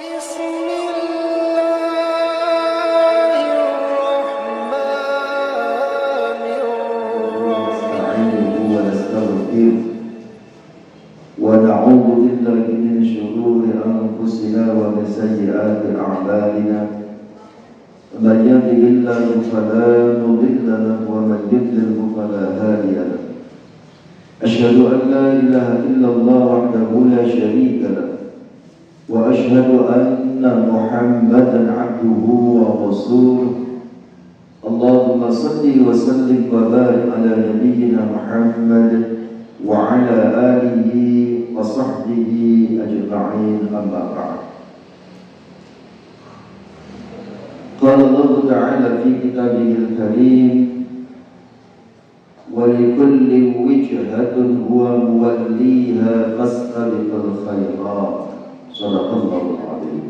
ونعوذ بالله من شرور أنفسنا ومن سيئات أعمالنا من يهده الله فلا مضل له ومن يضلل فلا هادي له أشهد أن لا إله إلا الله وحده لا شريك له وأشهد أن محمدا عبده ورسوله اللهم صل وسلم وبارك على نبينا محمد وعلى آله وصحبه أجمعين أما بعد قال الله تعالى في كتابه الكريم ولكل وجهة هو موليها فاستبقوا الخيرات صدق الله العظيم.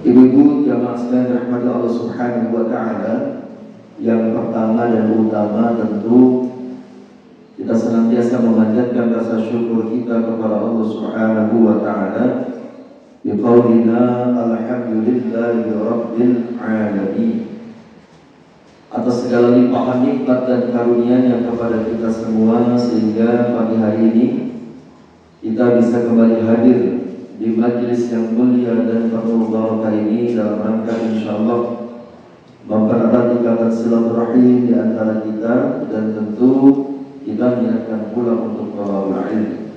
Ibu-ibu jamaah sekalian rahmati Allah Subhanahu wa taala, yang pertama dan utama tentu kita senantiasa memanjatkan rasa syukur kita kepada Allah Subhanahu wa taala biqaulina alhamdulillahi rabbil alamin, atas segala limpahan nikmat dan karunia-Nya kepada kita semua, sehingga pagi hari ini kita bisa kembali hadir di majlis yang mulia dan penuh barokah ini dalam rangka insyaallah mempererat ikatan silaturahim di antara kita, dan tentu kita niatkan pula untuk thalabul ilm.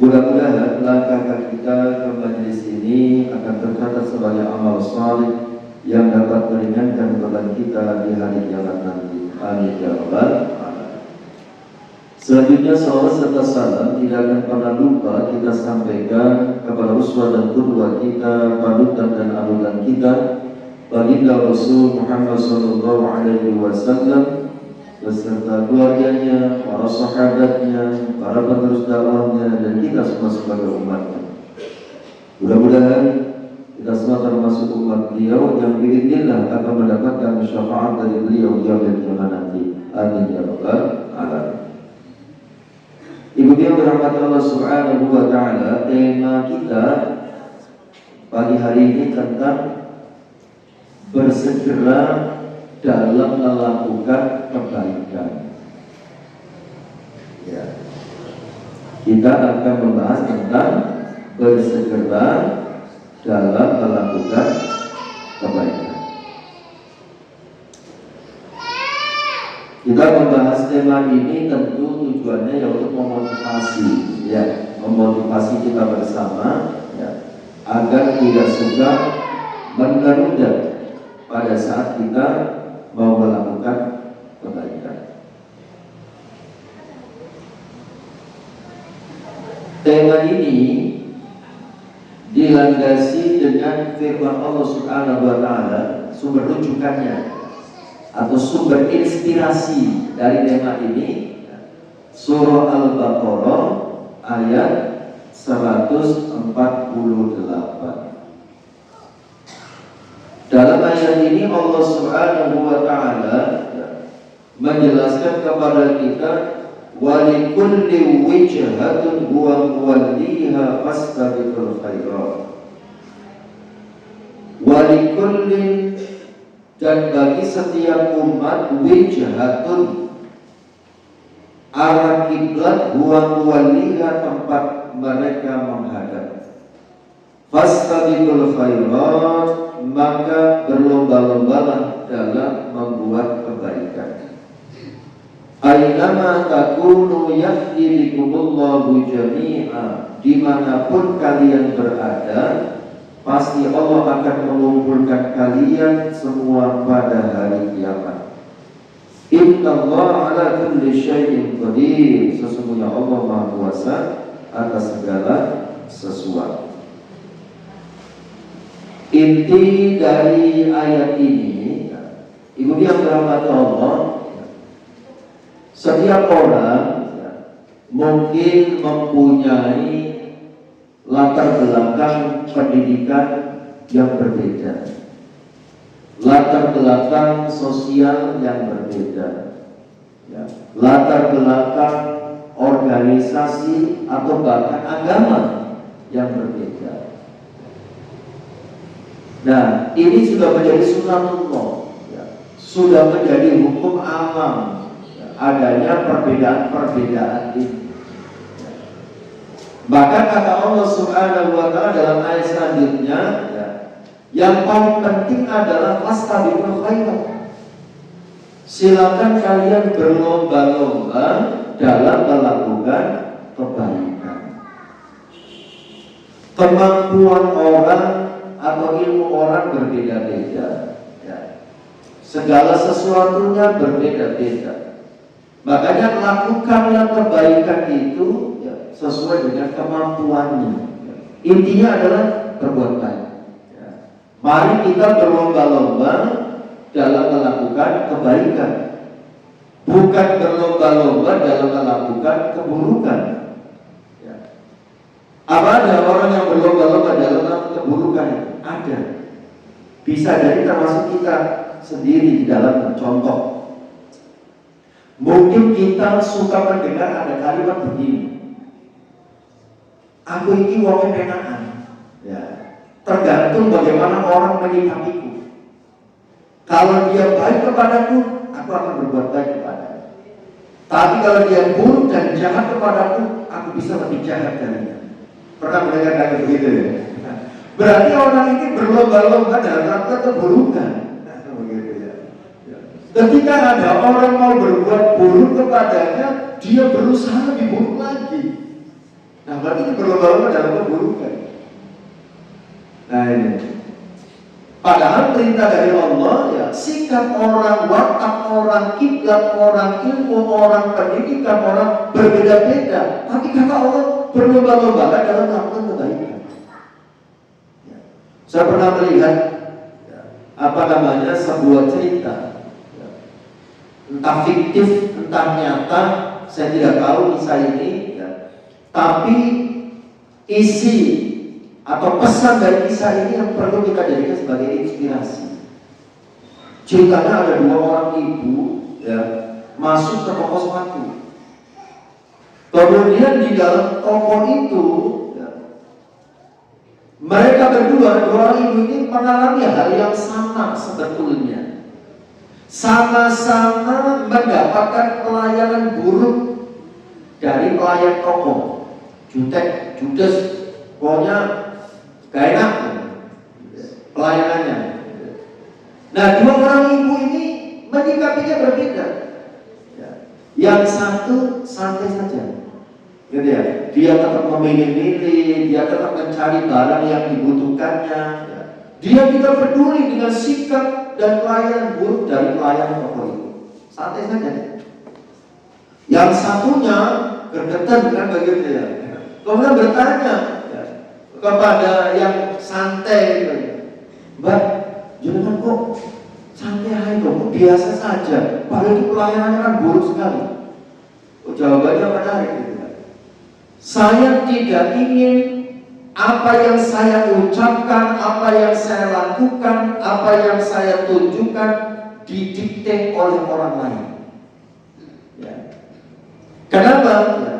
Mudah-mudahan langkah kita ke majlis ini akan tercatat sebagai amal saleh yang dapat meringankan beban kita di hari kiamat nanti. Amin ya rabbal alamin. Selanjutnya salawat serta salam tidak akan pernah lupa kita sampaikan kepada uswah dan qudwah kita, panutan dan anutan kita, baginda Rasul Muhammad sallallahu alaihi wasallam beserta keluarganya, para sahabatnya, para penerus dakwahnya, dan kita semua sebagai umatnya. Mudah-mudahan kita semua termasuk umat beliau yang biidznillah akan mendapatkan syafaat dari beliau yaumil qiyamah nanti. Amin ya rabbal alamin. Ibu yang dirahmati Allah Subhanahu wa taala, tema kita pagi hari ini tentang bersegera dalam melakukan kebaikan. Ya. Kita akan membahas tentang bersegera dalam melakukan kebaikan. Kita membahas tema ini tentu tujuannya ya untuk memotivasi, ya, memotivasi kita bersama, ya, agar tidak suka menunda pada saat kita mau melakukan kebaikan. Tema ini dilandasi dengan firman Allah Subhanahu wa taala, sumber rujukannya atau sumber inspirasi dari tema ini surah Al-Baqarah ayat 148. Dalam ayat ini Allah Subhanahu wa taala menjelaskan kepada kita walikulli wijhatun huwa muwalliha fastabiqul khairat. Walikulli, dan bagi setiap umat, wijhatun, arah kiblat, huwa muwalliha, tempat mereka menghadap. Fastabiqul khairat, maka berlomba-lombalah dalam membuat kebaikan. Ainama takunu yahdi bikumullahu jami'a, dimanapun kalian berada, pasti Allah akan mengumpulkan kalian semua pada hari kiamat. Innallaha ala kulli syai'in qadir, sesungguhnya Allah Maha Kuasa atas segala sesuatu. Inti dari ayat ini, ibu yang dirahmati Allah, setiap orang mungkin mempunyai latar belakang pendidikan yang berbeda, latar belakang sosial yang berbeda, ya, latar belakang organisasi atau bahkan agama yang berbeda. Nah, ini sudah menjadi sunnatullah, ya. Sudah menjadi hukum alam, ya, adanya perbedaan-perbedaan ini. Ya. Bahkan kata Allah Subhanahu wa Ta'ala dalam ayat selanjutnya, ya, yang paling penting adalah fastabiqul khairat. Silakan kalian berlomba-lomba dalam melakukan kebaikan. Kemampuan orang atau ilmu orang berbeda-beda, ya. Segala sesuatunya berbeda-beda. Makanya lakukanlah kebaikan itu, ya, sesuai dengan kemampuannya, ya. Intinya adalah berbuat baik, ya. Mari kita berlomba-lomba dalam melakukan kebaikan, bukan berlomba-lomba dalam melakukan keburukan. Apa ada orang yang berlomba-lomba dalam keburukan? Ada. Bisa jadi termasuk kita sendiri di dalam contoh. Mungkin kita suka mendengar ada kalimat begini, aku ini wong penaan. Ya. Tergantung bagaimana orang menyikapiku. Kalau dia baik kepadaku, aku akan berbuat baik kepadanya. Tapi kalau dia buruk dan jahat kepadaku, aku bisa lebih jahat darinya. Pernah mendengar kata begitu ya? Berarti orang ini berlomba-lomba dalam rangka keburukan. Begitu ya. Ketika ada orang mau berbuat buruk kepadanya, dia berusaha lebih buruk lagi. Nah, berarti ini berlomba-lomba dalam keburukan. Nah ini. Padahal perintah dari Allah, ya, sikap orang, watak orang, kiblat orang, ilmu orang, pendidikan orang berbeda-beda. Tapi kata Allah, berlomba-lomba dalam melakukan kebaikan. Ya. Saya pernah melihat, ya, sebuah cerita, ya. Entah fiktif, entah nyata, saya tidak tahu kisah ini, ya. Tapi isi atau pesan dari kisah ini yang perlu kita jadikan sebagai inspirasi. Ceritanya ada dua orang ibu, ya, masuk ke toko sepatu. Kemudian di dalam toko itu, ya, mereka berdua, dua orang ibu ini mengalami hal yang sama sebetulnya. Sama-sama mendapatkan pelayanan buruk dari pelayan toko. Jutek, judes, pokoknya gak enak pelayanannya. Nah, dua orang ibu ini menyikapinya berbeda. Ya. Yang satu santai saja, gitu ya. Dia tetap memilih-milih, dia tetap mencari barang yang dibutuhkannya. Ya. Dia tidak peduli dengan sikap dan pelayanan buruk dari pelayan toko itu. Santai saja. Yang satunya gergetan dengan begitu ya. Kemudian bertanya kepada yang santai, Mbak, jangan kok santai aja kok, biasa saja. Padahal itu pelayanannya kan buruk sekali. Jawabannya menarik, gitu kan? Saya tidak ingin apa yang saya ucapkan, apa yang saya lakukan, apa yang saya tunjukkan didikte oleh orang lain. Ya. Kenapa? Ya.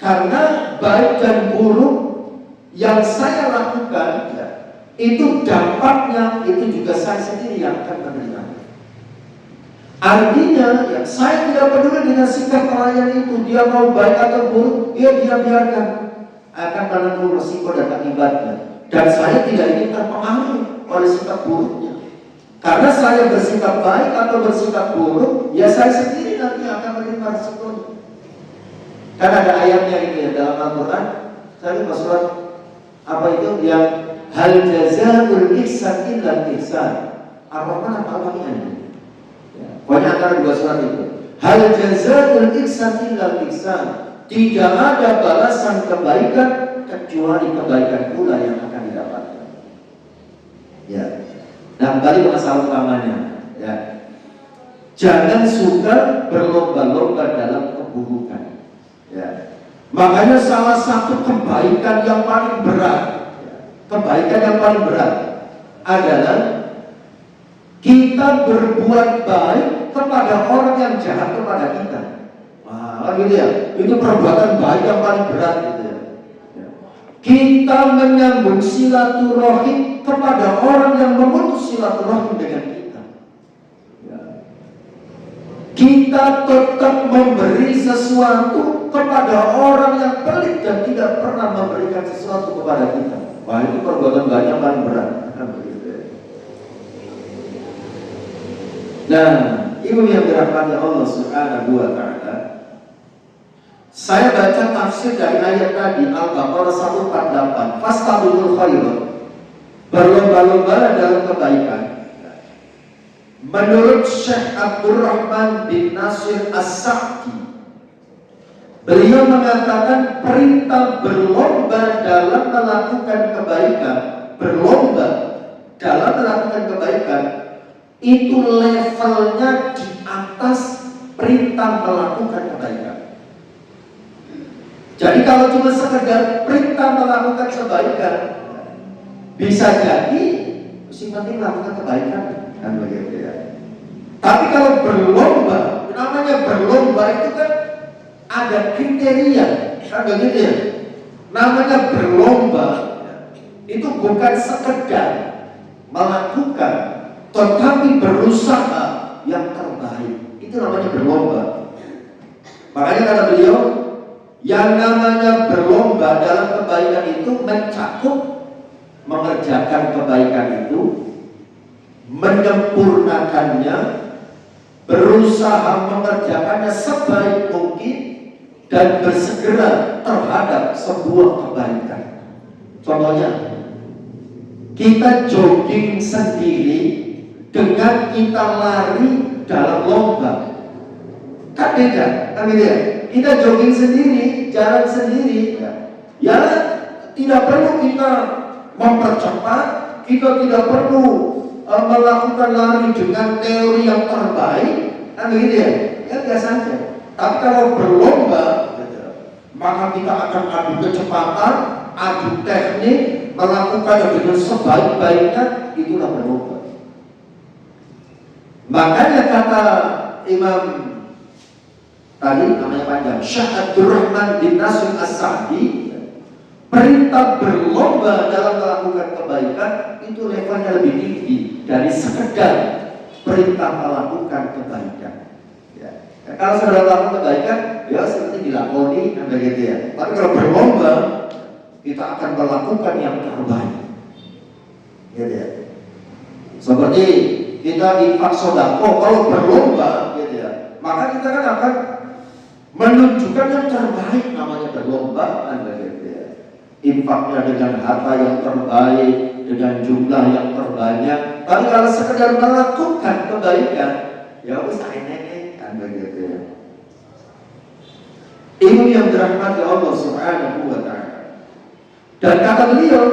Karena baik dan buruk yang saya lakukan, ya, itu dampaknya itu juga saya sendiri yang akan menerima. Artinya, ya, saya tidak peduli dengan sikap pelayan itu, dia mau baik atau buruk, dia biarkan, akan menanggung resiko dan akibatnya. Dan saya tidak ingin terpengaruh oleh sikap buruknya. Karena saya bersikap baik atau bersikap buruk, ya saya sendiri nanti akan menerima resikonya. Kan ada ayatnya ini ya, dalam Al-Quran. Saya lupa surat apa itu yang hal jazaa'ul ihsan illa ihsan. Ar-Rahman apa ini? Ya, pokoknya antara dua surat itu. Hal jazaa'ul ihsan illa ihsan. Tidak ada balasan kebaikan kecuali kebaikan pula yang akan didapatkan. Ya. Nah, kembali masalah utamanya. Ya. Jangan suka berlomba-lomba dalam keburukan. Ya. Makanya salah satu kebaikan yang paling berat, adalah kita berbuat baik kepada orang yang jahat kepada kita. Gitu ya. Itu perbuatan baik yang paling berat, gitu ya. Kita menyambung silaturahim kepada orang yang memutus silaturahim dengan kita. Ya. Kita tetap memberi sesuatu kepada orang yang pelit dan tidak pernah memberikan sesuatu kepada kita. Wah, itu perbuatan banyak kan berat. Nah, ibu yang dirahmati Allah Subhanahu wa Ta'ala, saya baca tafsir dari ayat tadi Al-Baqarah 148, fastabiqul khairat, berlomba-lomba dalam kebaikan. Menurut Syekh Abdurrahman bin Nasir As-Sa'di, beliau mengatakan perintah berlomba dalam melakukan kebaikan, berlomba dalam melakukan kebaikan itu levelnya di atas perintah melakukan kebaikan. Jadi kalau cuma sekedar perintah melakukan kebaikan, bisa jadi mesti penting melakukan kebaikan, kan begitu ya. Tapi kalau berlomba, namanya berlomba itu kan ada kriteria, kan begitu ya. Namanya berlomba itu bukan sekedar melakukan, tetapi berusaha yang terbaik. Itu namanya berlomba. Makanya kata beliau, yang namanya berlomba dalam kebaikan itu mencakup mengerjakan kebaikan itu, menyempurnakannya, berusaha mengerjakannya sebaik mungkin, dan bersegera terhadap sebuah kebaikan. Contohnya, kita jogging sendiri dengan kita lari dalam lomba, kan beda, kan beda. Kita jogging sendiri, jalan sendiri, ya tidak perlu kita mempercepat, kita tidak perlu melakukan lari dengan teori yang terbaik, kan begitu ya? Ya biasa saja. Tapi kalau berlomba, maka kita akan adu kecepatan, adu teknik, melakukannya dengan sebaik-baiknya, itulah berlomba. Makanya kata Imam tadi namanya panjang, Syekh Abdurrahman bin Nasir As-Sa'di, perintah berlomba dalam melakukan kebaikan itu levelnya lebih tinggi dari sekedar perintah melakukan kebaikan. Ya. Kalau sudah melakukan kebaikan, ya seperti dilakoni, kan begitu ya. Tapi kalau berlomba, kita akan melakukan yang terbaik. Gitu ya. Seperti kita infak sedekah, kalau berlomba, gitu ya, maka kita kan akan menunjukkan yang terbaik, namanya berlomba, kan begitu ya. Infaknya dengan harta yang terbaik, dengan jumlah yang terbanyak. Tapi kalau sekedar melakukan kebaikan, ya usah ini, kan begitu ya. Ibu yang dirahmati Allah Subhanahu wa Ta'ala. Dan kata beliau,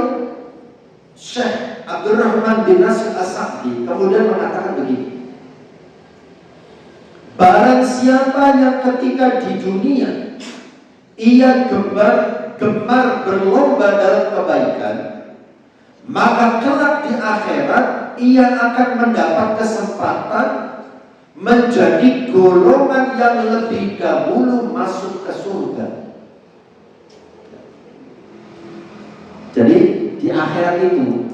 Syekh Abdurrahman bin Nasir As-Sa'di kemudian mengatakan begini, barang siapa yang ketika di dunia ia gemar berlomba dalam kebaikan, maka kelak di akhirat ia akan mendapat kesempatan menjadi golongan yang lebih dahulu masuk ke surga. Jadi di akhirat itu,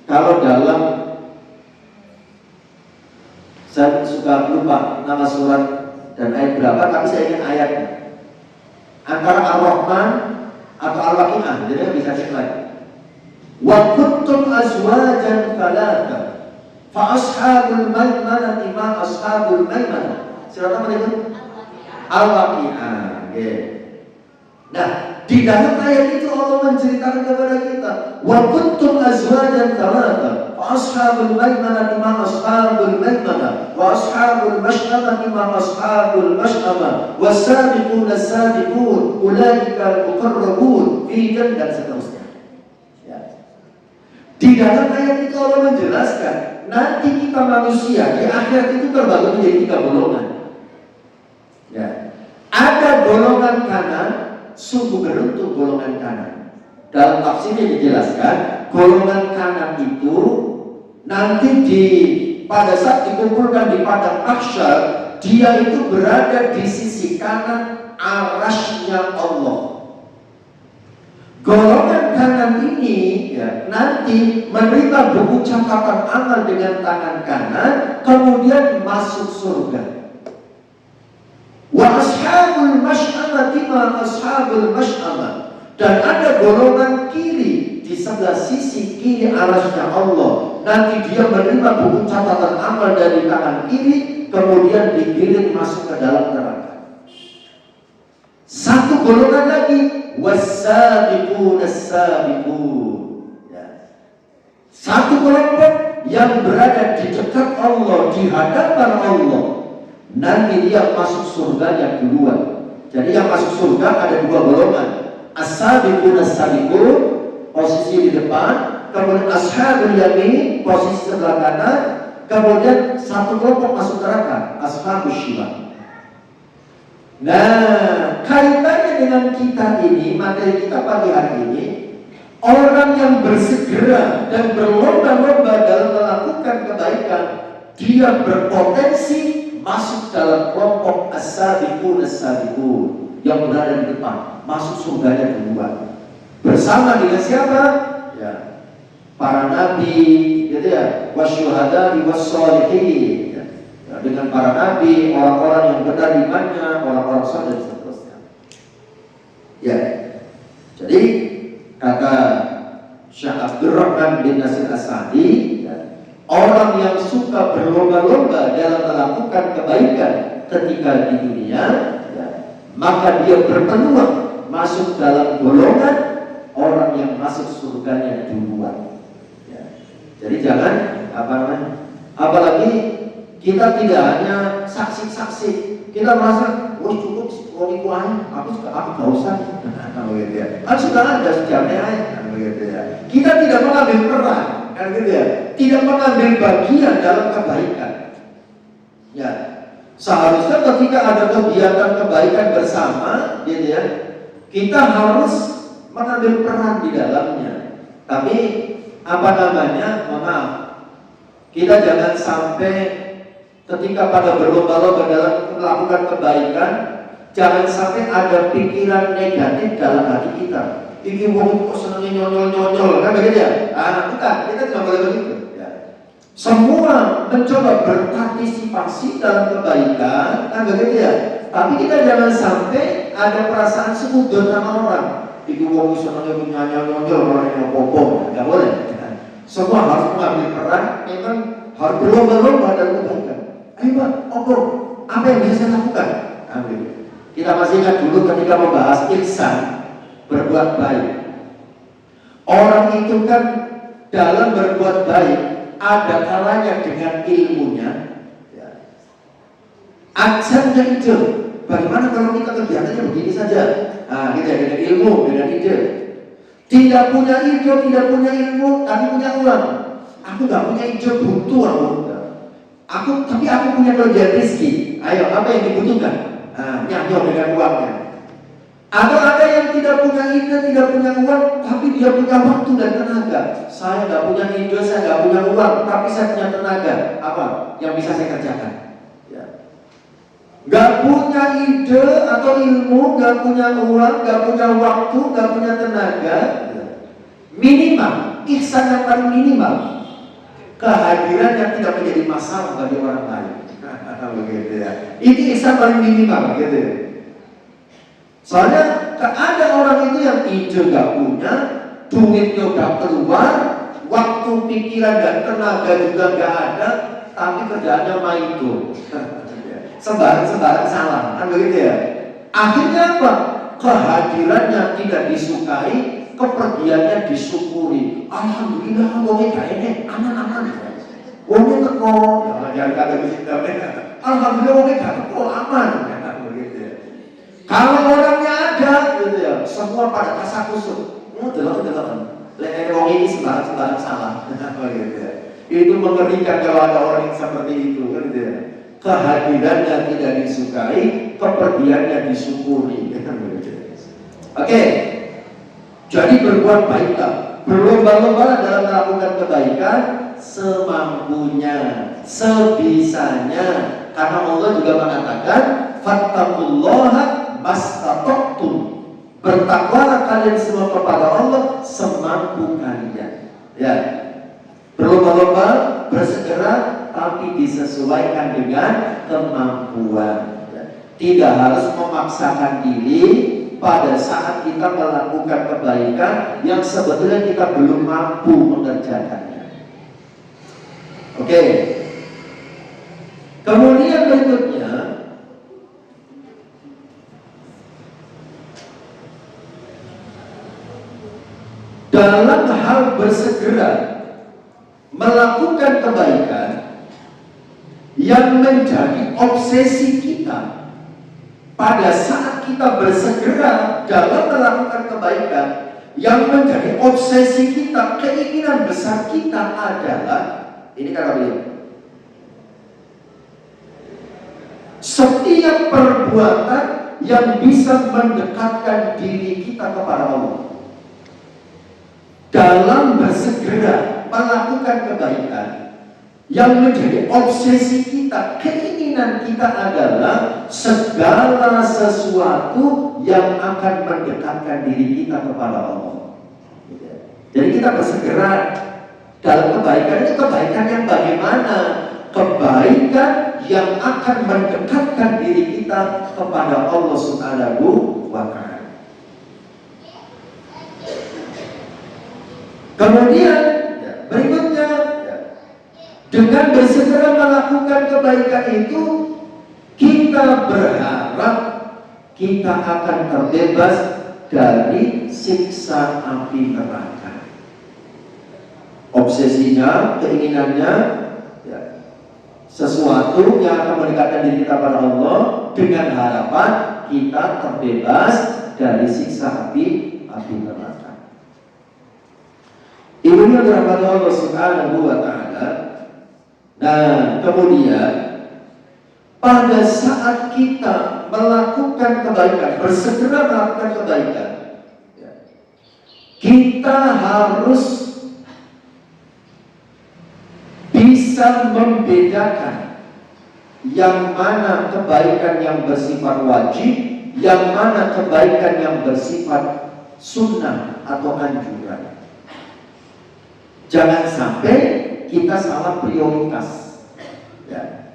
kalau dalam, saya suka lupa nama surat dan ayat berapa, tapi saya ingat ayatnya. Antara Ar-Rahman atau Al-Waqi'ah, jadi bisa cek lagi. Wa kuntum azwajan thalatha, fa ashabul maimanati ma ashabul maimanah. Surat apa itu? Al-Waqi'ah. Nah, di dalam ayat itu Allah menceritakan kepada kita, wa kuntum azwajan thalatha, fa ashabul maimanati ma ashabul maimanah, wa ashabul mash'amati ma ashabul mash'amah, was-sabiquna as-sabiqun ulaika al-muqarrabun fi jannah, dan seterusnya. Ya. Di dalam ayat itu Allah menjelaskan, nanti kita manusia di akhirat itu terbagi menjadi 3 golongan. Ya. Ada golongan kanan, sungguh beruntung golongan kanan. Dalam tafsirnya dijelaskan, golongan kanan itu nanti pada saat dikumpulkan di padang mahsyar, dia itu berada di sisi kanan arasy-Nya Allah. Golongan ini ya nanti menerima buku catatan amal dengan tangan kanan, kemudian masuk surga. Wa ashabul masy'amati ma ashabul masy'amah. Dan ada golongan kiri di sebelah sisi kiri arasnya Allah. Nanti dia menerima buku catatan amal dari tangan kiri, kemudian digiring masuk ke dalam neraka. Satu golongan lagi, was-sabiqun as-sabiqun. Ya. Satu kelompok yang berada di dekat Allah, di hadapan Allah. Nanti dia masuk surganya duluan. Jadi yang masuk surga ada dua golongan. As-sabiqun as-sabiqun, posisi di depan, kemudian ashabul yamin, posisi sebelah kanan, kemudian satu kelompok masuk neraka, ashabus shimal. Nah, kaitannya dengan kita ini, materi kita pagi hari ini, orang yang bersegera dan berlomba-lomba dalam melakukan kebaikan, dia berpotensi masuk dalam kelompok as-sabiqun as-sabiqun yang berada di depan, masuk surganya duluan. Bersama dengan siapa? Ya, para nabi, gitu ya, wasyuhada wassalihin. Dengan para nabi, orang-orang yang benar imannya, orang-orang saleh dan seterusnya. Ya, jadi kata Syekh Abdurrahman bin Nasir As-Sa'di, ya, orang yang suka berlomba-lomba dalam melakukan kebaikan ketika di dunia, ya, maka dia berpeluang masuk dalam golongan orang yang masuk surganya duluan. Ya. Jadi jangan apalagi kita tidak hanya saksi-saksi, kita merasa, wah cukup kualitas, aku gak usah, gitu ya. Kan sudah ada sejarahnya, gitu ya. Kita tidak mengambil peran, kan gitu ya. Tidak mengambil bagian dalam kebaikan. Ya, seharusnya ketika ada kegiatan kebaikan bersama, gitu ya, kita harus mengambil peran di dalamnya. Tapi maaf, kita jangan sampai ketika pada berlomba-lomba dalam melakukan kebaikan, jangan sampai ada pikiran negatif dalam hati kita. Ini wong kok senengnya nyonyol-nyonyol, kan begitu ya? Bukan, kita tidak boleh begitu. Ya. Semua mencoba berpartisipasi dalam kebaikan, kan begitu ya? Tapi kita jangan sampai ada perasaan sekutu sama orang. Ini wong senengnya nyonyol-nyonyol, orang yang popong, nggak boleh. Semua harus mengambil peran, memang harus berlomba-lomba dalam kebaikan. Ayo Pak, apa yang bisa saya lakukan? Kita masih ingat dulu ketika membahas ihsan, berbuat baik. Orang itu kan dalam berbuat baik ada kalanya dengan ilmunya, ya. Aksennya ide. Bagaimana kalau kita kegiatannya begini saja? Kita dengan ilmu, dengan ide. Tidak punya ide, tidak punya ilmu, tapi punya uang. Aku nggak punya ide, butuh tapi aku punya kelebihan rezeki. Ayo, apa yang dibutuhkan? Nyanyo dengan uangnya. Atau ada yang tidak punya ide, tidak punya uang, tapi dia punya waktu dan tenaga. Saya nggak punya ide, saya nggak punya uang, tapi saya punya tenaga. Apa yang bisa saya kerjakan? Ya. Nggak punya ide atau ilmu, nggak punya uang, nggak punya waktu, nggak punya tenaga. Minimal, ihsan yang paling minimal, kehadiran yang tidak menjadi masalah bagi orang lain. Begitu ya. Itu ihsan paling minimal, gitu ya. Soalnya ada orang itu yang ide gak punya, duitnya gak keluar, waktu, pikiran dan tenaga juga gak ada, tapi kerjaannya itu. Sembarang salah, kan begitu ya. Akhirnya apa? Kehadirannya tidak disukai, kepergiannya disyukuri. Alhamdulillah, wongnya gak enak, aman-aman. Wongnya teko, jangan kata begitu. Alhamdulillah, wongnya gak teko, aman. Begitu ya. Kalau orangnya ada, gitu ya, semua pada kasakusuk. Delok. Lek wong ini sembarang salah. Begitu ya. Itu mengerikan kalau ada orang yang seperti itu, kan gitu ya. Kehadirannya tidak disukai, kepergiannya disyukuri. Oke. Jadi berbuat baiklah, berlomba-lomba dalam melakukan kebaikan semampunya, sebisanya. Karena Allah juga mengatakan, fattaqullaha mastata'tum. Bertakwalah kalian semua kepada Allah semampu kalian. Ya, berlomba-lomba, bersegera, tapi disesuaikan dengan kemampuan. Ya. Tidak harus memaksakan diri pada saat kita melakukan kebaikan yang sebetulnya kita belum mampu mengerjakannya. Oke. Kemudian berikutnya, dalam hal bersegera melakukan kebaikan yang menjadi obsesi kita pada saat kita bersegera dalam melakukan kebaikan, yang menjadi obsesi kita, keinginan besar kita adalah, ini kata beliau, setiap perbuatan yang bisa mendekatkan diri kita kepada Allah. Dalam bersegera melakukan kebaikan, yang menjadi obsesi kita, keinginan kita adalah segala sesuatu yang akan mendekatkan diri kita kepada Allah. Jadi kita bersegera dalam kebaikan itu, kebaikan yang bagaimana? Kebaikan yang akan mendekatkan diri kita kepada Allah Subhanahu wa Ta'ala. Kemudian berikutnya, dengan bersegera melakukan kebaikan itu, kita berharap kita akan terbebas dari siksa api neraka. Obsesinya, keinginannya, ya, sesuatu yang akan mendekatkan diri kita kepada Allah dengan harapan kita terbebas dari siksa api neraka. Ibu yang dirahmati Allah Subhanahu wa Ta'ala. Nah, kemudian pada saat kita melakukan kebaikan, bersegera melakukan kebaikan, kita harus bisa membedakan yang mana kebaikan yang bersifat wajib, yang mana kebaikan yang bersifat sunnah atau anjuran. Jangan sampai kita salah prioritas. Ya.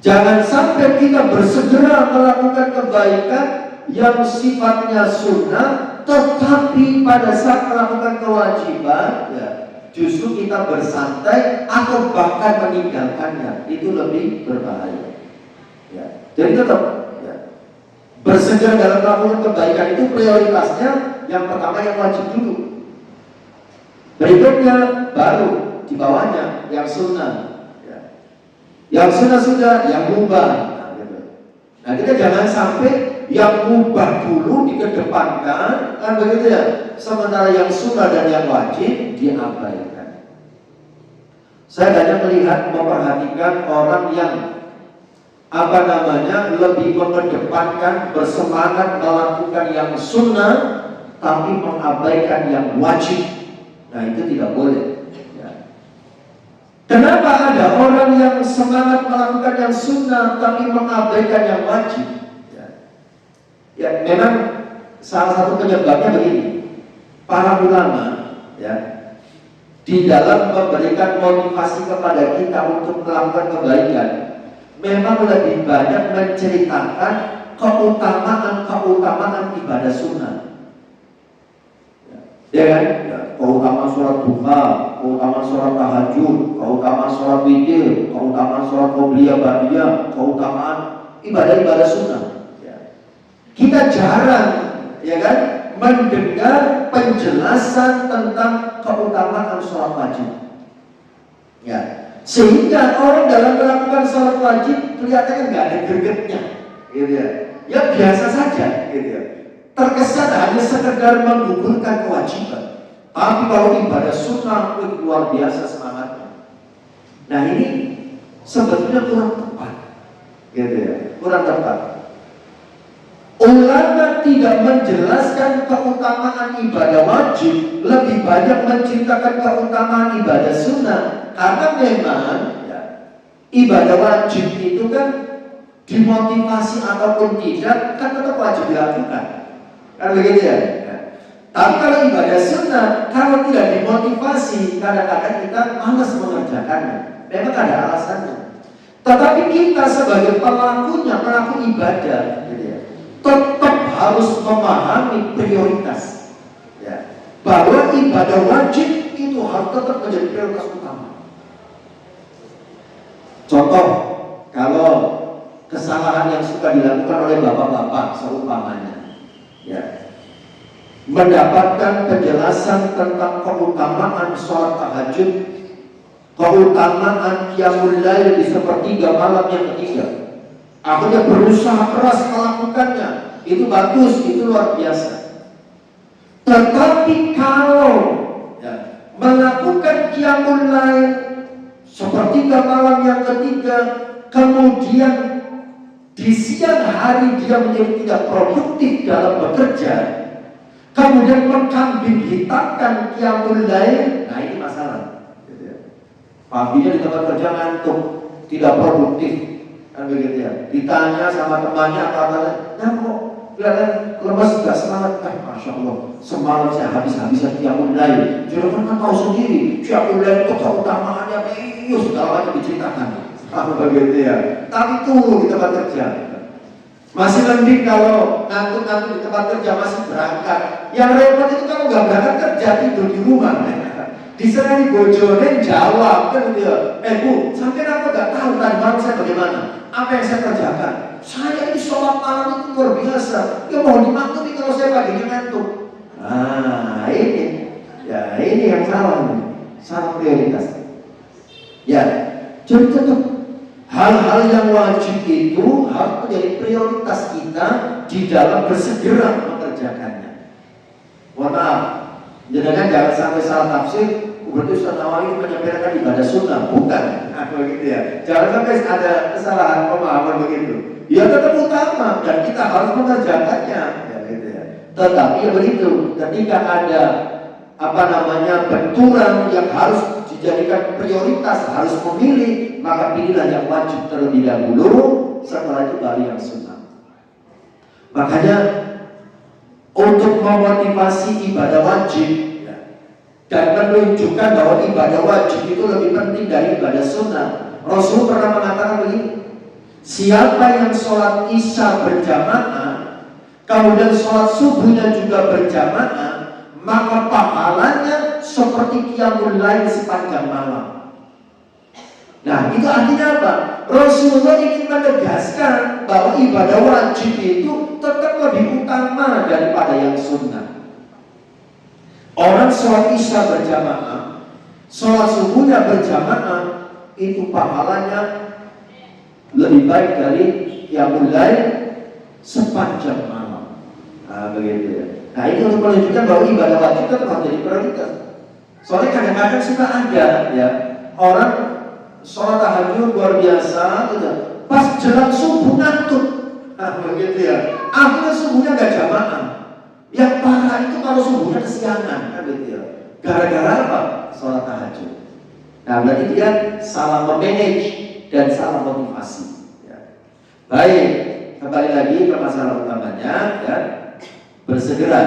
Jangan sampai kita bersegera melakukan kebaikan yang sifatnya sunnah, tetapi pada saat melakukan kewajiban, ya, justru kita bersantai atau bahkan meninggalkannya. Itu lebih berbahaya. Ya. Jadi tetap, ya, bersegera dalam melakukan kebaikan itu prioritasnya yang pertama yang wajib dulu. Berikutnya baru di bawahnya yang sunnah, ya. Yang sunnah sudah, yang mubah. Nah, kita jangan sampai yang mubah dulu dikedepankan, kan begitu ya. Sementara yang sunnah dan yang wajib diabaikan. Saya banyak melihat, memperhatikan orang yang lebih mengedepankan, bersemangat melakukan yang sunnah, tapi mengabaikan yang wajib. Nah, itu tidak boleh. Ya. Kenapa ada orang yang semangat melakukan yang sunnah tapi mengabaikan yang wajib? Ya, memang salah satu penyebabnya begini. Para ulama, ya, di dalam memberikan motivasi kepada kita untuk melakukan kebaikan, memang lebih banyak menceritakan keutamaan ibadah sunnah. Ya kan? Ya, keutamaan sholat duha, keutamaan sholat tahajud, keutamaan sholat witir, keutamaan sholat qobliyah ba'diyah, keutamaan ibadah-ibadah sunnah. Ya. Kita jarang, ya kan, mendengar penjelasan tentang keutamaan sholat wajib. Ya. Sehingga orang dalam melakukan sholat wajib kelihatannya nggak ada gregetnya, gitu ya. Ya biasa saja, gitu ya. Terkesan hanya sekedar menggugurkan kewajiban. Tapi kalau ibadah sunnah itu luar biasa semangatnya. Nah, ini sebetulnya kurang tepat, gitu ya, kurang tepat. Ulama tidak menjelaskan keutamaan ibadah wajib, lebih banyak menceritakan keutamaan ibadah sunnah. Karena memang, ya, ibadah wajib itu kan dimotivasi ataupun tidak, kan tetap wajib dilakukan. Kan begitu ya? Tapi kalau ibadah sunnah, kalau tidak dimotivasi, kadang-kadang kita malas mengerjakannya. Memang ada alasannya. Tetapi kita sebagai pelakunya, pelaku ibadah, gitu ya, tetap harus memahami prioritas. Ya. Bahwa ibadah wajib itu harus tetap menjadi prioritas utama. Contoh, kalau kesalahan yang suka dilakukan oleh bapak-bapak seumpamanya, ya, mendapatkan penjelasan tentang keutamaan sholat tahajud, keutamaan qiyamul lail di sepertiga malam yang ketiga, akhirnya berusaha keras melakukannya, itu bagus, itu luar biasa. Tetapi kalau ya, melakukan qiyamul lail sepertiga malam yang ketiga, kemudian di siang hari dia menjadi tidak produktif dalam bekerja, kemudian mengkambing hitamkan qiyamul lail, nah ini masalah. Paginya di tempat kerja ngantuk, tidak produktif, kan begitu ya. Ditanya sama temannya apa-apa, ya kok kelihatan lemas, nggak semangat. Masya Allah, semalam saya habis-habisan qiyamul lail. Jadi kan tahu sendiri, qiyamul lail itu keutamaannya segala macam diceritakan. Begitu ya. Tapi tunggu di tempat kerja. Masih lebih kalau ngantuk-ngantuk di tempat kerja masih berangkat. Yang repot itu kalau nggak berangkat kerja, tidur di rumah. Diserang bojone jawab kan dia, Bu, sampai apa nggak tahu tadi malam saya bagaimana? Apa yang saya kerjakan? Saya ini sholat malam itu luar biasa. Ya mohon dimaklumi kalau saya paginya ngantuk. Nah ini, ya ini yang salah prioritas. Ya, jadi tetap hal-hal yang wajib itu harus menjadi prioritas kita di dalam bersegera mengerjakannya. Mohon maaf, jangan sampai salah tafsir. Berarti Ustaz Nawawi menyampaikan ibadah sunnah, bukan? Begitu ya. Jangan sampai ada kesalahan pemahaman begitu. Ya tetap utama dan kita harus mengerjakannya, ya gitu ya. Tetapi ya begitu, ketika ada benturan yang harus dijadikan prioritas, harus memilih, maka pilihlah yang wajib terlebih dahulu, setelah itu baru yang sunnah. Makanya untuk memotivasi ibadah wajib dan menunjukkan bahwa ibadah wajib itu lebih penting dari ibadah sunnah, Rasul pernah mengatakan begini, siapa yang sholat isya berjamaah kemudian sholat subuhnya juga berjamaah, maka pahalanya seperti qiyamul lail sepanjang malam. Nah itu artinya apa? Rasulullah ingin menegaskan bahwa ibadah wajib itu tetap lebih utama daripada yang sunnah. Orang sholat isya berjamaah, sholat subuhnya berjamaah, itu pahalanya lebih baik dari qiyamul lail sepanjang malam. Nah begitu ya. Nah itu untuk menunjukkan bahwa ibadah wajib tetap menjadi prioritas. Soalnya kadang-kadang suka ada ya orang sholat tahajud luar biasa, gitu. Pas jelang subuh ngantuk. Nah begitu ya. Akhirnya subuhnya nggak jamaah. Yang parah itu kalau subuhnya kesiangan, kan gitu ya. Gara-gara apa? Sholat tahajud. Nah berarti dia salah memanage dan salah motivasi. Ya. Baik, kembali lagi ke masalah utamanya, ya. Bersegera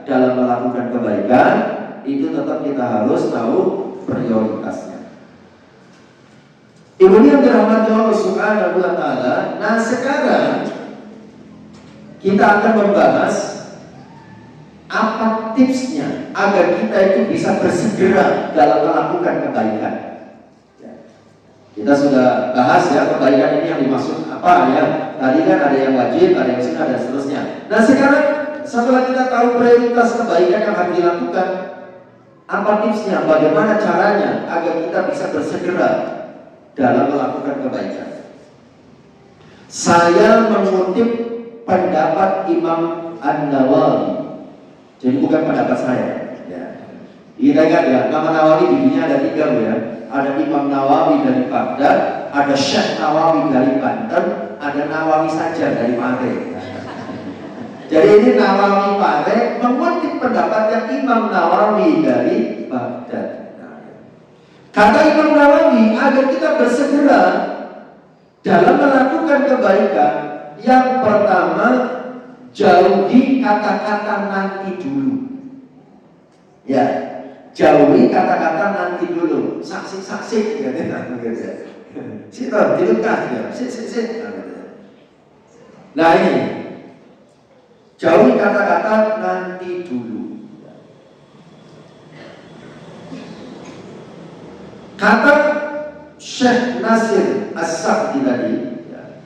dalam melakukan kebaikan itu tetap kita harus tahu prioritasnya. Ibu yang dirahmati Allah Subhanahu wa Ta'ala. Nah sekarang kita akan membahas apa tipsnya agar kita itu bisa bersegera dalam melakukan kebaikan. Ya. Kita sudah bahas ya kebaikan ini yang dimaksud apa ya. Tadi kan ada yang wajib, ada yang sunnah dan seterusnya. Nah sekarang setelah kita tahu prioritas kebaikan yang harus dilakukan, apa tipsnya? Bagaimana caranya agar kita bisa bersegera dalam melakukan kebaikan? Saya mengutip pendapat Imam An-Nawawi. Jadi bukan pendapat saya. Ya. Kita ingat ya, nama Nawawi di dunia ada 3 ya. Ada Imam Nawawi dari Baghdad, ada Syekh Nawawi dari Banten, ada Nawawi saja dari Pare. Jadi ini Nawawi Pare mengutip pendapatnya Imam Nawawi dari Baghdad. Kata Imam Nawawi, agar kita bersegera dalam melakukan kebaikan, yang pertama jauhi kata-kata nanti dulu. Ya, jauhi kata-kata nanti dulu. Saksi-saksi katanya. Situ dilukas ya. Nah ini, jauhi kata-kata nanti dulu. Kata Syekh Nasir As-Sa'di tadi, ya.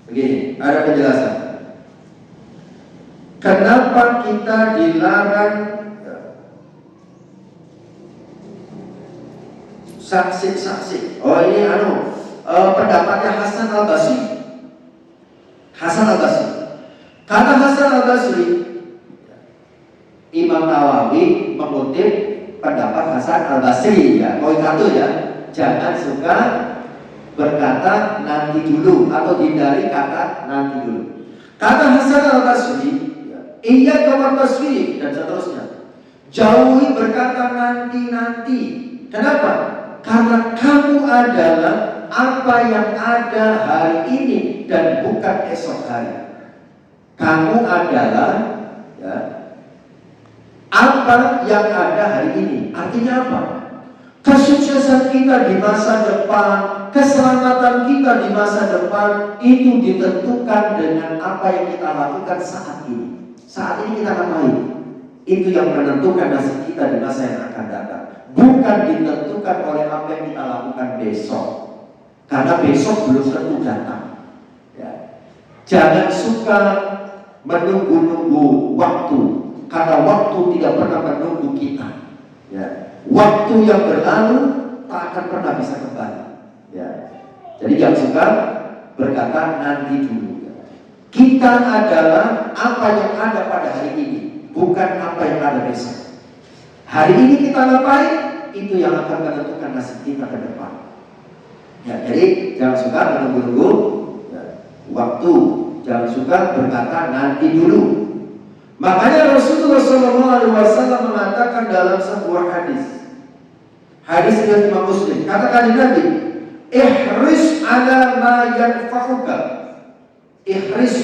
Begini, ada penjelasan. Kenapa kita dilarang saksi-saksi? Oh ini pendapatnya Hasan Al-Basri. Hasan Al-Basri. Kata Hasan Al-Basri, Imam Nawawi mengutip pendapat Hasan Al-Basri ya. Poin satu ya, jangan suka berkata nanti dulu atau hindari kata nanti dulu. Kata Hasan Al-Basri, iya kawan taswif dan seterusnya. Jauhi berkata nanti. Kenapa? Karena kamu adalah apa yang ada hari ini dan bukan esok hari. Kamu adalah ya, apa yang ada hari ini. Artinya apa? Kesuksesan kita di masa depan, keselamatan kita di masa depan itu ditentukan dengan apa yang kita lakukan saat ini. Saat ini kita ngapain? Itu yang menentukan nasib kita di masa yang akan datang. Bukan ditentukan oleh apa yang kita lakukan besok. Karena besok belum tentu datang. Ya. Jangan suka menunggu-nunggu waktu, karena waktu tidak pernah menunggu kita. Ya. Waktu yang berlalu tak akan pernah bisa kembali. Ya. Jadi jangan suka berkata nanti dulu. Kita adalah apa yang ada pada hari ini, bukan apa yang ada besok. Hari ini kita ngapain, itu yang akan menentukan nasib kita ke depan. Ya, jadi jangan suka menunggu-nunggu ya, waktu, jangan suka berkata nanti dulu. Makanya Rasulullah SAW mengatakan dalam sebuah hadis dari Imam Muslim, katakan Nabi, ihris ala ma yanfa'uka. Ihris,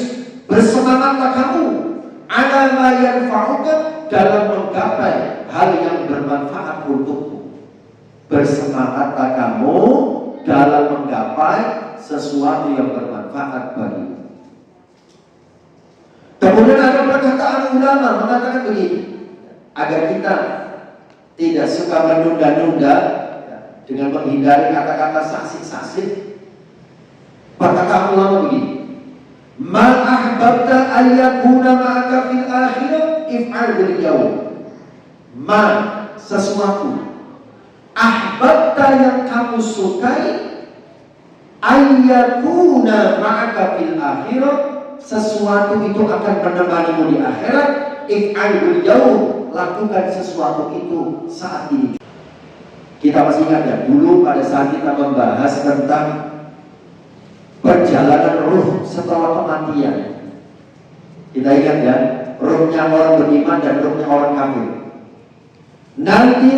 bersemangatlah kamu ala ma yanfa'uka, dalam menggapai hal yang bermanfaat untukmu. Bersemangatlah kamu dalam menggapai sesuatu yang bermanfaat bagimu. Kemudian ada perkataan ulama mengatakan begini, agar kita tidak suka menunda-nunda ya, dengan menghindari kata-kata saksi-saksi. Perkataan ulama begini, ma ahbabta ayyakuna ma'aka fil akhirah if'al bil yawm. Ma, sesuatu ahbabta yang kamu sukai, ayyakuna ma'aka fil akhirah, sesuatu itu akan menemanimu di akhirat, if'al bil yawm, lakukan sesuatu itu saat ini. Kita masih ingat ya, dulu pada saat kita membahas tentang perjalanan ruh setelah kematian. Kita ingat ya, ruhnya orang beriman dan ruhnya orang kafir. Nanti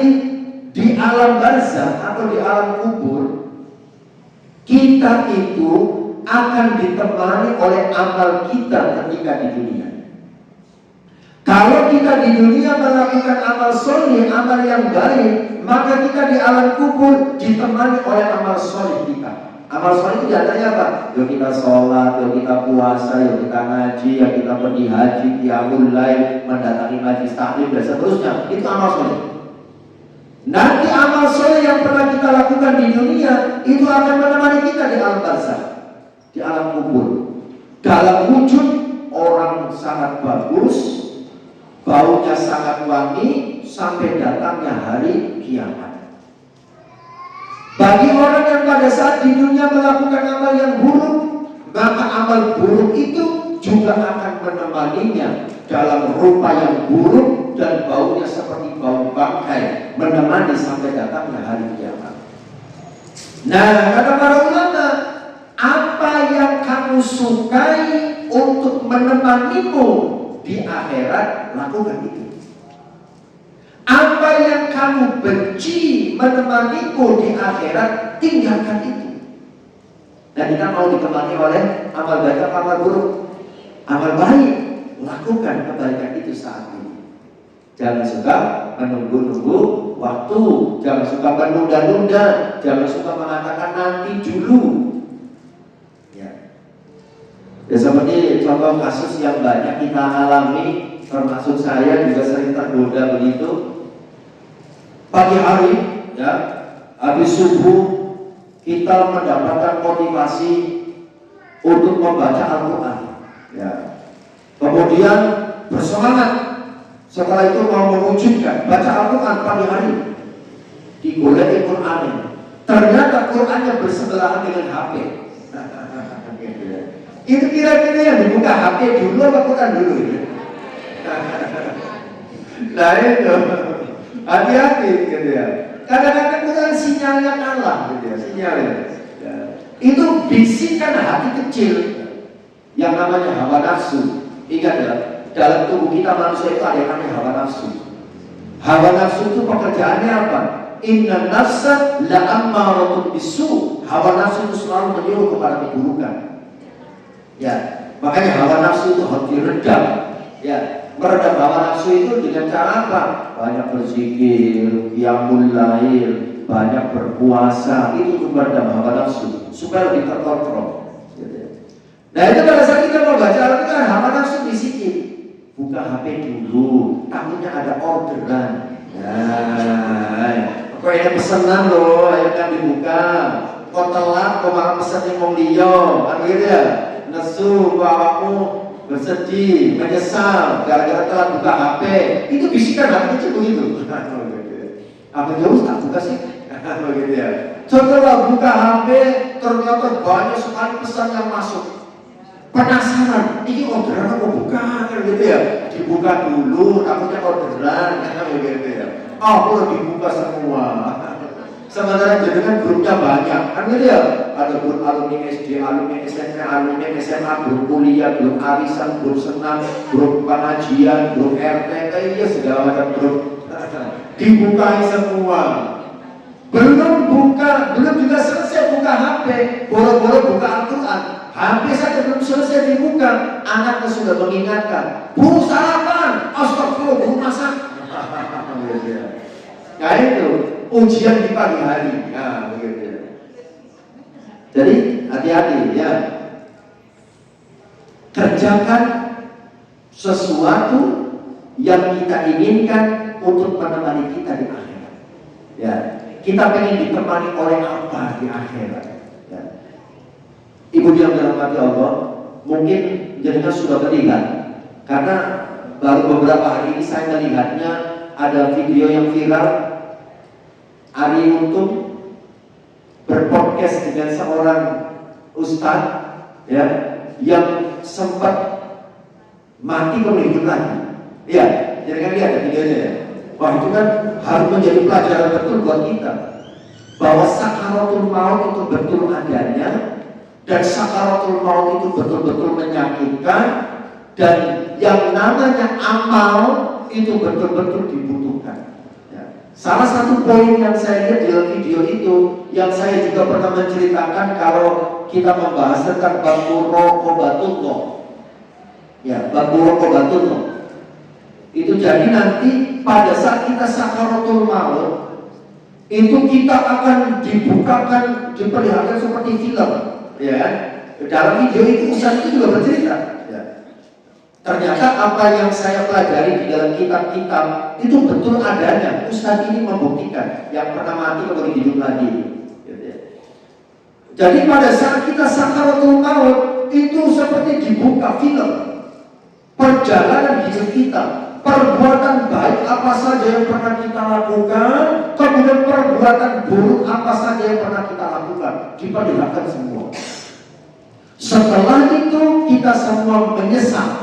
di alam barzakh atau di alam kubur, kita itu akan ditemani oleh amal kita ketika di dunia. Kalau kita di dunia melakukan amal soleh, amal yang baik, maka kita di alam kubur ditemani oleh amal soleh kita. Amal soleh itu diantaranya apa? Yuk kita sholat, yuk kita puasa, yuk kita ngaji, yuk kita pergi haji, qiyamul lail, mendatangi majlis taklim dan seterusnya. Itu amal soleh. Nanti amal soleh yang pernah kita lakukan di dunia itu akan menemani kita di alam barzakh, di alam kubur, dalam wujud orang sangat bagus, baunya sangat wangi, sampai datangnya hari kiamat. Bagi orang yang pada saat di dunia melakukan amal yang buruk, maka amal buruk itu juga akan menemaninya dalam rupa yang buruk dan baunya seperti bau bangkai, menemani sampai datangnya hari kiamat. Nah, kata para ulama, apa yang kamu sukai untuk menemanimu di akhirat, lakukan itu. Apa yang kamu benci menemanimu di akhirat, tinggalkan itu. Dan kita mau ditemani oleh amal baik atau amal buruk. amal baik, lakukan kebaikan itu saat ini. Jangan suka menunggu-nunggu waktu, jangan suka menunda-nunda, jangan suka mengatakan nanti dulu. Ya, seperti contoh kasus yang banyak kita alami, termasuk saya juga sering tergoda begitu. Pagi hari, ya, habis subuh kita mendapatkan motivasi untuk membaca Al-Quran. Ya. Kemudian bersemangat. Setelah itu mau mewujudkan baca Al-Quran pagi hari. Digoleki Qurannya. Ternyata Qurannya bersebelahan dengan HP. Itu kira-kira yang dibuka HP dulu apa Quran dulu? Nah itu, hati-hati gitu ya. Kadang-kadang Quran sinyalnya kalah gitu ya, sinyalnya. Ya. Itu bisikan hati kecil yang namanya hawa nafsu. Ingat ya, dalam tubuh kita manusia itu ada yang namanya hawa nafsu. Hawa nafsu itu pekerjaannya apa? Inna nafsa la'ammaratun bisu. Hawa nafsu itu selalu menyuruh kepada keburukan. Ya, makanya hawa nafsu itu harus diredam. Ya, meredam hawa nafsu itu dengan cara apa? Banyak berzikir, qiyamul lail, banyak berpuasa, itu untuk meredam hawa nafsu supaya lebih terkontrol. Nah itu pada saat kita mau baca Al-Quran, hawa nafsu bisikin, buka HP dulu, takutnya ada orderan. Nah, kok ini pesanan loh, ayo kan dibuka. Kok telat, kok malah pesannya mau liyo, kan gitu ya? Nesu, awakmu bersedih, menyesal, gara-gara telat buka HP. Itu bisikan hati kecil begitu. Apa jauh tak buka sih? Begitu ya. Setelah buka HP, ternyata banyak sekali pesan yang masuk. Penasaran, ini orderan mau buka kan gitu ya? Dibuka dulu, takutnya orderan kan begitu ya. Oh, perlu dibuka semua. Sementara jenengan grupnya banyak, kan gitu ya? Ada grup alumni SD, alumni SMP, alumni SMA, grup kuliah, grup arisan, grup senam, grup pengajian, grup RT, iya segala macam grup. Dibukai semua. Belum juga selesai buka HP, boro-boro buka Al-Quran. HP saja belum selesai dibuka, anaknya sudah mengingatkan, Bu sarapan, astagfirullah, Bu masak. Nah itu ujian di pagi hari. Nah begitu. Jadi hati-hati ya. Kerjakan sesuatu yang kita inginkan untuk menemani kita di akhirat. Ya, kita pengen ditemani oleh apa di akhirat. Ya. Ibu yang dirahmati Allah, mungkin jenengan sudah melihat, karena baru beberapa hari ini saya melihatnya ada video yang viral. Ari Untung berpodcast dengan seorang ustadz ya, yang sempat mati kemudian hidup lagi. Ya, jangan lihat videonya ya. Wah itu kan harus menjadi pelajaran betul buat kita, bahwa sakaratul maut itu betul adanya, dan sakaratul maut itu betul-betul menyakitkan, dan yang namanya amal itu betul-betul dibutuhkan. Salah satu poin yang saya lihat dalam video itu, yang saya juga pernah menceritakan kalau kita membahas tentang bab muraqabatullah. Ya, bab muraqabatullah. Itu jadi nanti pada saat kita sakaratul maut, itu kita akan dibukakan, diperlihatkan seperti film. Ya, dalam video itu Ustaz itu juga bercerita. Ternyata apa yang saya pelajari di dalam kitab-kitab itu betul adanya. Ustaz ini membuktikan yang pernah mati kemudian hidup lagi. Jadi pada saat kita sakaratul maut itu seperti dibuka film perjalanan hidup kita, perbuatan baik apa saja yang pernah kita lakukan, kemudian perbuatan buruk apa saja yang pernah kita lakukan, diperlihatkan semua. Setelah itu kita semua menyesal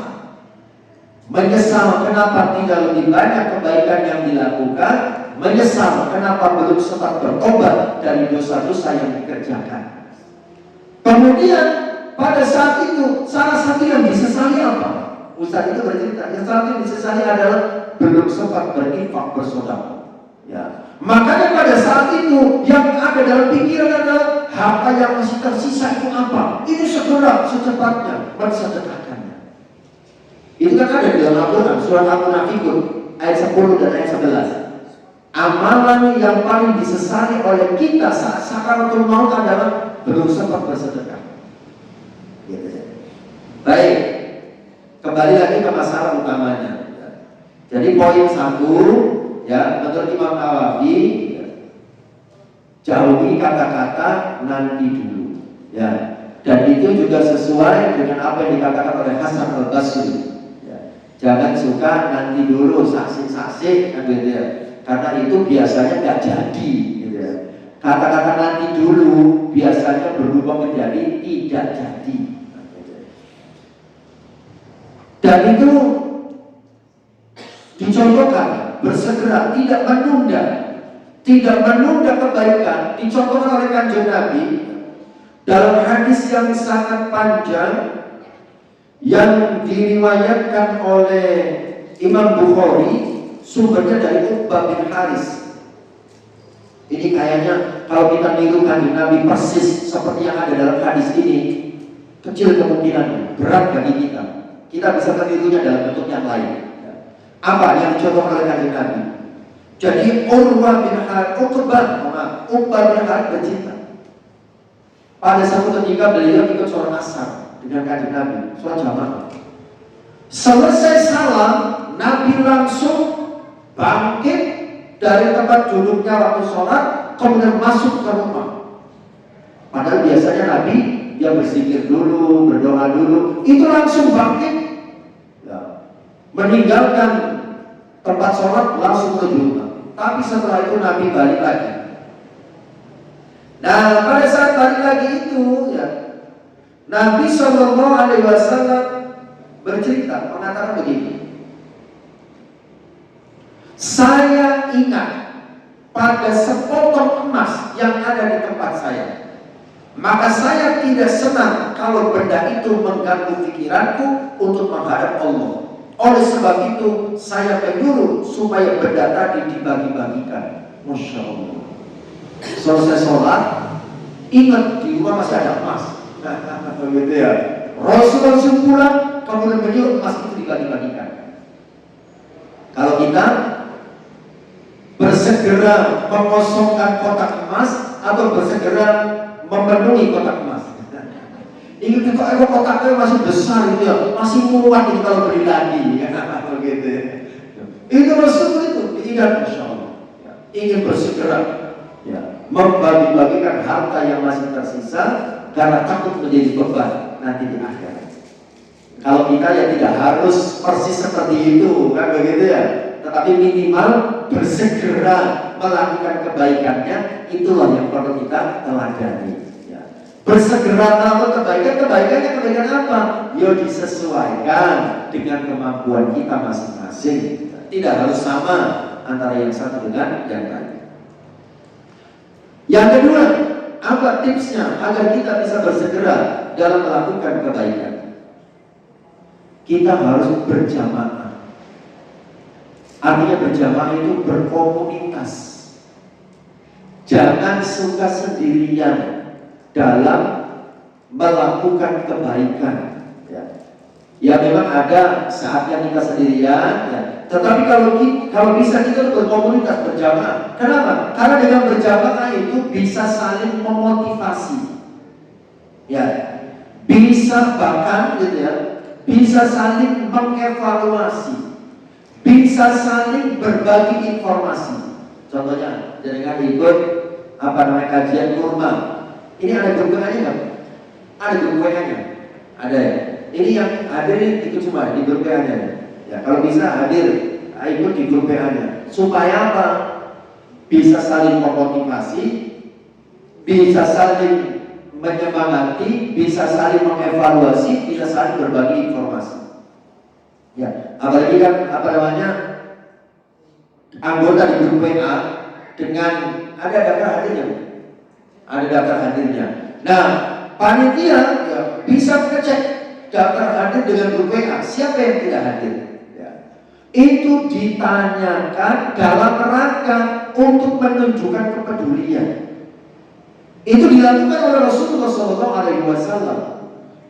kenapa tidak lebih banyak kebaikan yang dilakukan, menyesal kenapa belum sempat bertobat dari dosa-dosa yang dikerjakan. Kemudian pada saat itu salah satu yang disesali apa? Ustaz itu bercerita, yang salah satu yang disesali adalah belum sempat berinfak bersedekah. Ya. Makanya pada saat itu yang ada dalam pikiran adalah harta yang masih tersisa itu apa? Ini segera secepatnya bersedekahkannya. Itu kan ada di dalam Al-Quran, surat Al-Munafikun ayat 10 dan ayat 11. Amalan yang paling disesali oleh kita saat sakaratul maut adalah belum sempat bersedekah. Gitu ya. Baik, kembali lagi ke masalah utamanya. Jadi poin 1, ya, menurut Imam Nawawi, ya, jauhi kata-kata nanti dulu, ya. Dan itu juga sesuai dengan apa yang dikatakan oleh Hasan Al-Basri. Jangan suka nanti dulu, saksi-saksi, kan gitu ya. Karena itu biasanya nggak jadi, gitu ya. Kata-kata nanti dulu biasanya berubah menjadi tidak jadi. Dan itu dicontohkan, bersegera, tidak menunda kebaikan. Dicontohkan oleh Kanjeng Nabi dalam hadis yang sangat panjang yang diriwayatkan oleh Imam Bukhari, sumbernya dari Uqbah bin Haris. Ini kayaknya kalau kita niru Kanjeng Nabi persis seperti yang ada dalam hadis ini, kecil kemungkinan, berat bagi kita. Kita bisa menirunya dalam bentuk yang lain. Apa yang dicontohkan oleh Kanjeng Nabi? Jadi Uqbah bin Haris bercerita. Pada satu ketika beliau ikut sholat asar dengan Kanjeng Nabi, sholat jamaah. Selesai salam, Nabi langsung bangkit dari tempat duduknya waktu sholat, kemudian masuk ke rumah. Padahal biasanya Nabi dia berzikir dulu, berdoa dulu, itu langsung bangkit, ya, meninggalkan tempat sholat langsung ke rumah. Tapi setelah itu Nabi balik lagi. Nah, pada saat balik lagi itu, ya, Nabi SAW bercerita, mengatakan begini. Saya ingat pada sepotong emas yang ada di tempat saya. Maka saya tidak senang kalau benda itu mengganggu pikiranku untuk menghadap Allah. Oleh sebab itu, saya menyuruh supaya benda tadi dibagi-bagikan. Masya Allah. Selesai sholat, ingat di rumah masih ada emas. Begitu ya. Rasulullah pulang, kemudian menyuruh emas itu dibagi-bagikan. Kalau kita bersegera mengosongkan kotak emas atau bersegera memenuhi kotak emas. Ingat itu kotaknya masih besar itu ya, masih muat itu kalau beli lagi, ya, begitu ya. Itu Rasul itu diingat, Masya Allah. Ya, ingin bersegera, ya, membagi-bagikan harta yang masih tersisa karena takut menjadi beban nanti di akhirat. Kalau kita ya tidak harus persis seperti itu, kan begitu ya. Tetapi minimal bersegera melakukan kebaikannya, itulah yang perlu kita teladani. Ya. Bersegera melakukan kebaikannya kebaikan apa? Ya disesuaikan dengan kemampuan kita masing-masing. Tidak harus sama antara yang satu dengan yang lain. Yang kedua, apa tipsnya agar kita bisa bersegera dalam melakukan kebaikan? Kita harus berjamaah. Artinya berjamaah itu berkomunitas. Jangan suka sendirian dalam melakukan kebaikan. Ya memang ada saatnya kita sendirian, ya. Tetapi kalau bisa kita berkomunitas, berjamaah. Kenapa? Karena dengan berjamaah itu bisa saling memotivasi, ya, bisa bahkan gitu ya, bisa saling mengevaluasi, bisa saling berbagi informasi. Contohnya, jangan ikut kajian kurma. Ini ada grup WA-nya nggak? Ada grup WA-nya? Ada ya? Ini yang hadir ikut semua di grup WA-nya. Ya, kalau bisa hadir, ikut di grup WA-nya. Supaya apa? Bisa saling memotivasi, bisa saling menyemangati, bisa saling mengevaluasi, bisa saling berbagi informasi. Ya, apalagi kan anggota di grup WA dengan ada daftar hadirnya. Ada daftar hadirnya. Nah, panitia ya, bisa ngecek daftar hadir dengan grup WA, siapa yang tidak hadir? Ya. Itu ditanyakan dalam rangka untuk menunjukkan kepedulian. Itu dilakukan oleh Rasulullah SAW.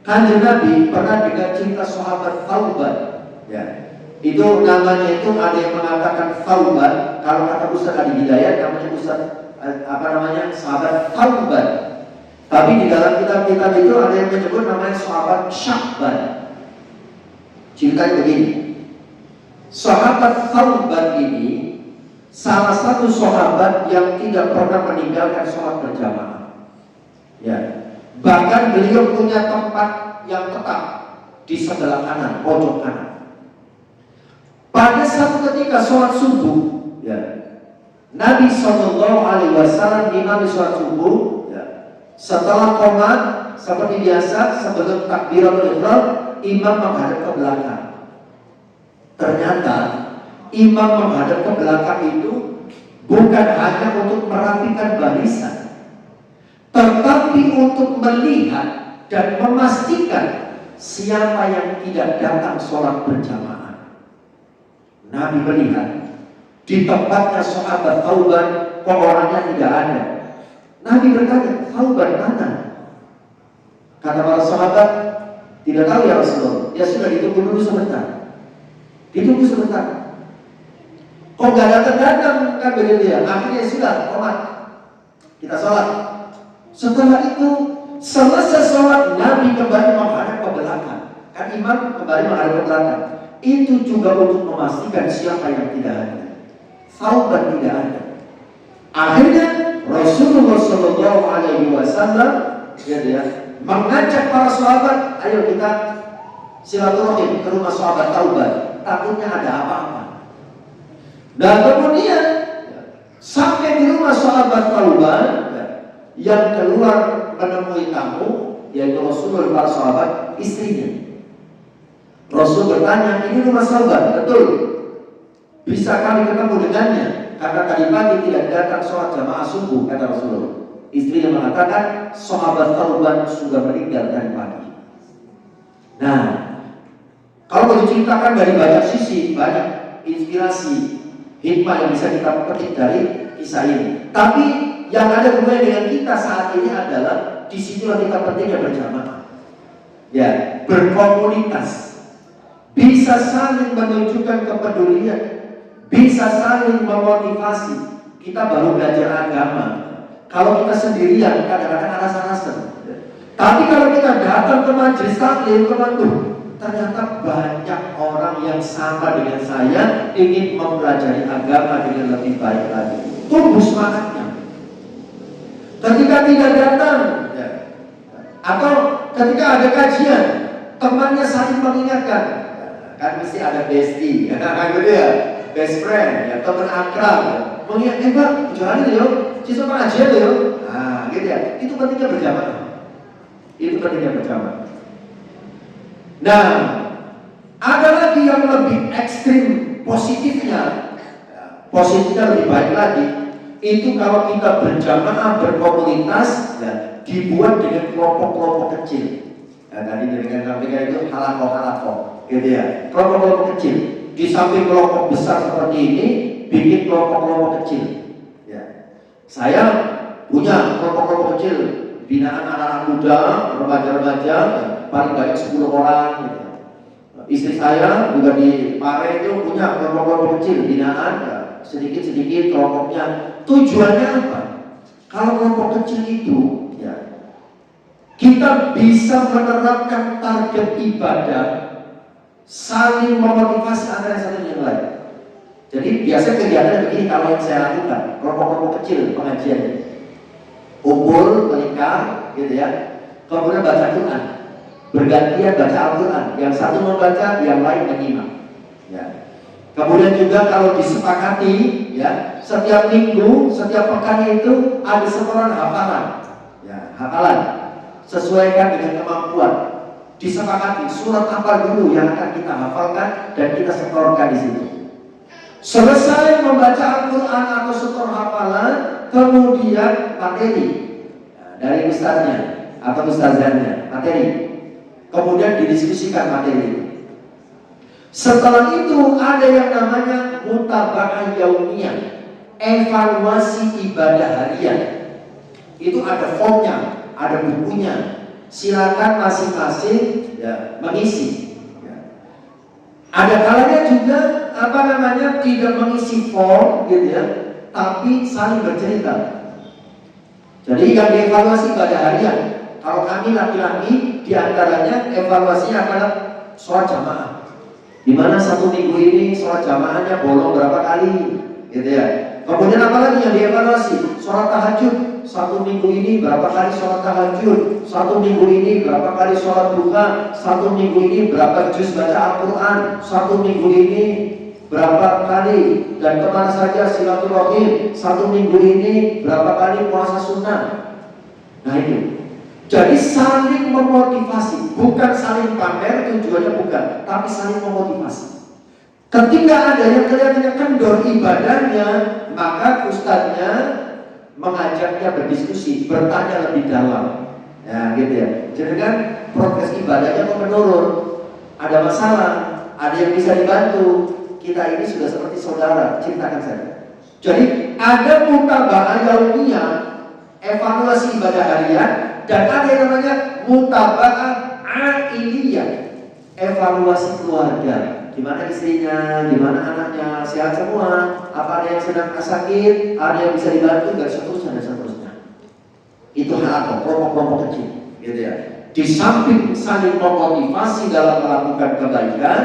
Kanjeng Nabi pernah dengar cerita sahabat Taubat Ya. Itu namanya itu ada yang mengatakan Thauban. Kalau kata Ustaz Adi Hidayat namanya Ustaz sahabat Thauban. Tapi di dalam kitab-kitab itu ada yang menyebut namanya sahabat Syahban. Ceritanya begini. Sahabat Thauban ini salah satu sahabat yang tidak pernah meninggalkan sholat berjamaah. Ya. Bahkan beliau punya tempat yang tetap di sebelah kanan, pojok kanan. Pada satu ketika sholat subuh, ya, Nabi SAW imam sholat subuh, ya, setelah qomat seperti biasa sebelum takbiratul ihram, imam menghadap ke belakang. Ternyata imam menghadap ke belakang itu bukan hanya untuk merapikan barisan, tetapi untuk melihat dan memastikan siapa yang tidak datang sholat berjamaah. Nabi melihat di tempatnya sahabat Thauban kok orangnya tidak ada. Nabi bertanya, Thauban mana? Kata para sahabat, tidak tahu ya Rasulullah. Ya sudah, ditunggu dulu sebentar. Ditunggu sebentar. Kok gak datang-datang kan begitu ya? Akhirnya sudah, qomat. Kita sholat. Setelah itu selesai sholat, Nabi kembali menghadap ke belakang. Kan imam kembali menghadap ke belakang. Itu juga untuk memastikan siapa yang tidak ada. Thauban tidak ada. Akhirnya Rasulullah SAW mengajak para sahabat, ayo kita silaturahim ke rumah sahabat Thauban. Takutnya ada apa-apa. Dan kemudian sampai di rumah sahabat Thauban, yang keluar menemui tamu yaitu Rasulullah, para sahabat, istrinya. Rasul bertanya, ini rumah sahabat, betul? Bisa kami ketemu dengannya? Karena tadi pagi tidak datang sholat jamaah subuh, kata Rasulullah. Istrinya mengatakan, sahabat Thauban sudah meninggal tadi pagi. Nah, kalau mau diceritakan dari banyak sisi, banyak inspirasi, hikmah yang bisa kita petik dari kisah ini. Tapi yang ada hubungannya dengan kita saat ini adalah disitulah kita pentingnya berjamaah, ya, berkomunitas. Bisa saling menunjukkan kepedulian, bisa saling memotivasi. Kita baru belajar agama. Kalau kita sendirian, kadang-kadang rasa-rasa. Tapi kalau kita datang ke majelis taklim, ternyata banyak orang yang sama dengan saya ingin mempelajari agama dengan lebih baik lagi. Tumbuh semangatnya. Ketika tidak datang, atau ketika ada kajian, temannya saling mengingatkan. Kan mesti ada bestie, kan gitu ya, best friend, ya, teman akrab, ya. Mengingat, Pak, jangan itu yo, siswa pengajian yo, nah, gitu ya. Itu pentingnya berjamaah. Itu pentingnya berjamaah. Nah, ada lagi yang lebih ekstrim positifnya, positifnya lebih baik lagi. Itu kalau kita berjamaah, berkomunitas, ya, dibuat dengan kelompok-kelompok kecil. Nah, tadi dengan sampaikan itu halakoh, gitu ya, kelompok-kelompok kecil. Di samping kelompok besar seperti ini, bikin kelompok-kelompok kecil. Ya. Saya punya kelompok-kelompok kecil, binaan anak-anak muda, remaja-remaja, ya, paling banyak 10 orang. Gitu. Istri saya juga di Pare itu punya kelompok-kelompok kecil, binaan, ya, sedikit-sedikit kelompoknya. Tujuannya apa? Kalau kelompok kecil itu, ya, kita bisa menerapkan target ibadah, saling memotivasi antara satu dengan yang lain. Jadi biasanya kegiatannya begini kalau yang saya lakukan, kelompok-kelompok kecil pengajian, kumpul, menikah, gitu ya, kemudian baca Quran, bergantian baca Al-Quran, yang satu membaca, yang lain menyimak. Ya. Kemudian juga kalau disepakati, ya, setiap minggu, setiap pekan itu ada setoran hafalan, ya, hafalan. Sesuaikan dengan kemampuan. Disepakati surat apa dulu yang akan kita hafalkan dan kita setorkan di situ. Selesai membaca Al-Quran atau setor hafalan, kemudian materi, nah, dari ustaznya atau ustazahnya, materi. Kemudian didiskusikan materi itu. Setelah itu ada yang namanya mutaba'ah yaumiyah, evaluasi ibadah harian. Itu ada formnya, ada bukunya. Silakan masing-masing, ya, mengisi. Ya. Ada kalanya juga tidak mengisi form gitu ya, tapi saling bercerita. Jadi yang dievaluasi pada harian. Kalau kami laki-laki diantaranya evaluasinya adalah sholat jamaah. Di mana satu minggu ini sholat jamaahnya bolong berapa kali, gitu ya. Kemudian apalagi yang dievaluasi? Sholat tahajud. Satu minggu ini berapa kali sholat tahajud? Satu minggu ini berapa kali sholat duha? Satu minggu ini berapa juz baca Al-Quran? Satu minggu ini berapa kali dan kemana saja silaturahim? Satu minggu ini berapa kali puasa sunnah? Nah itu. Jadi saling memotivasi, bukan saling pamer, tujuannya bukan, tapi saling memotivasi. Ketika ada yang kelihatannya kendor ibadahnya, maka ustadznya mengajaknya berdiskusi, bertanya lebih dalam. Ya gitu ya. Jadi kan progres ibadahnya kok menurun, ada masalah, ada yang bisa dibantu. Kita ini sudah seperti saudara, ceritakan saja. Jadi ada mutaba'ah yaumiyah, evaluasi ibadah harian, dan ada yang namanya mutaba'ah ailiyah, evaluasi keluarga. Gimana istrinya, gimana anaknya, sehat semua, apa ada yang sedang sakit, ada yang bisa dibantu, dan seterusnya dan seterusnya. Itu hal atau kelompok-kelompok kecil, gitu ya. Di samping saling memotivasi dalam melakukan kebaikan,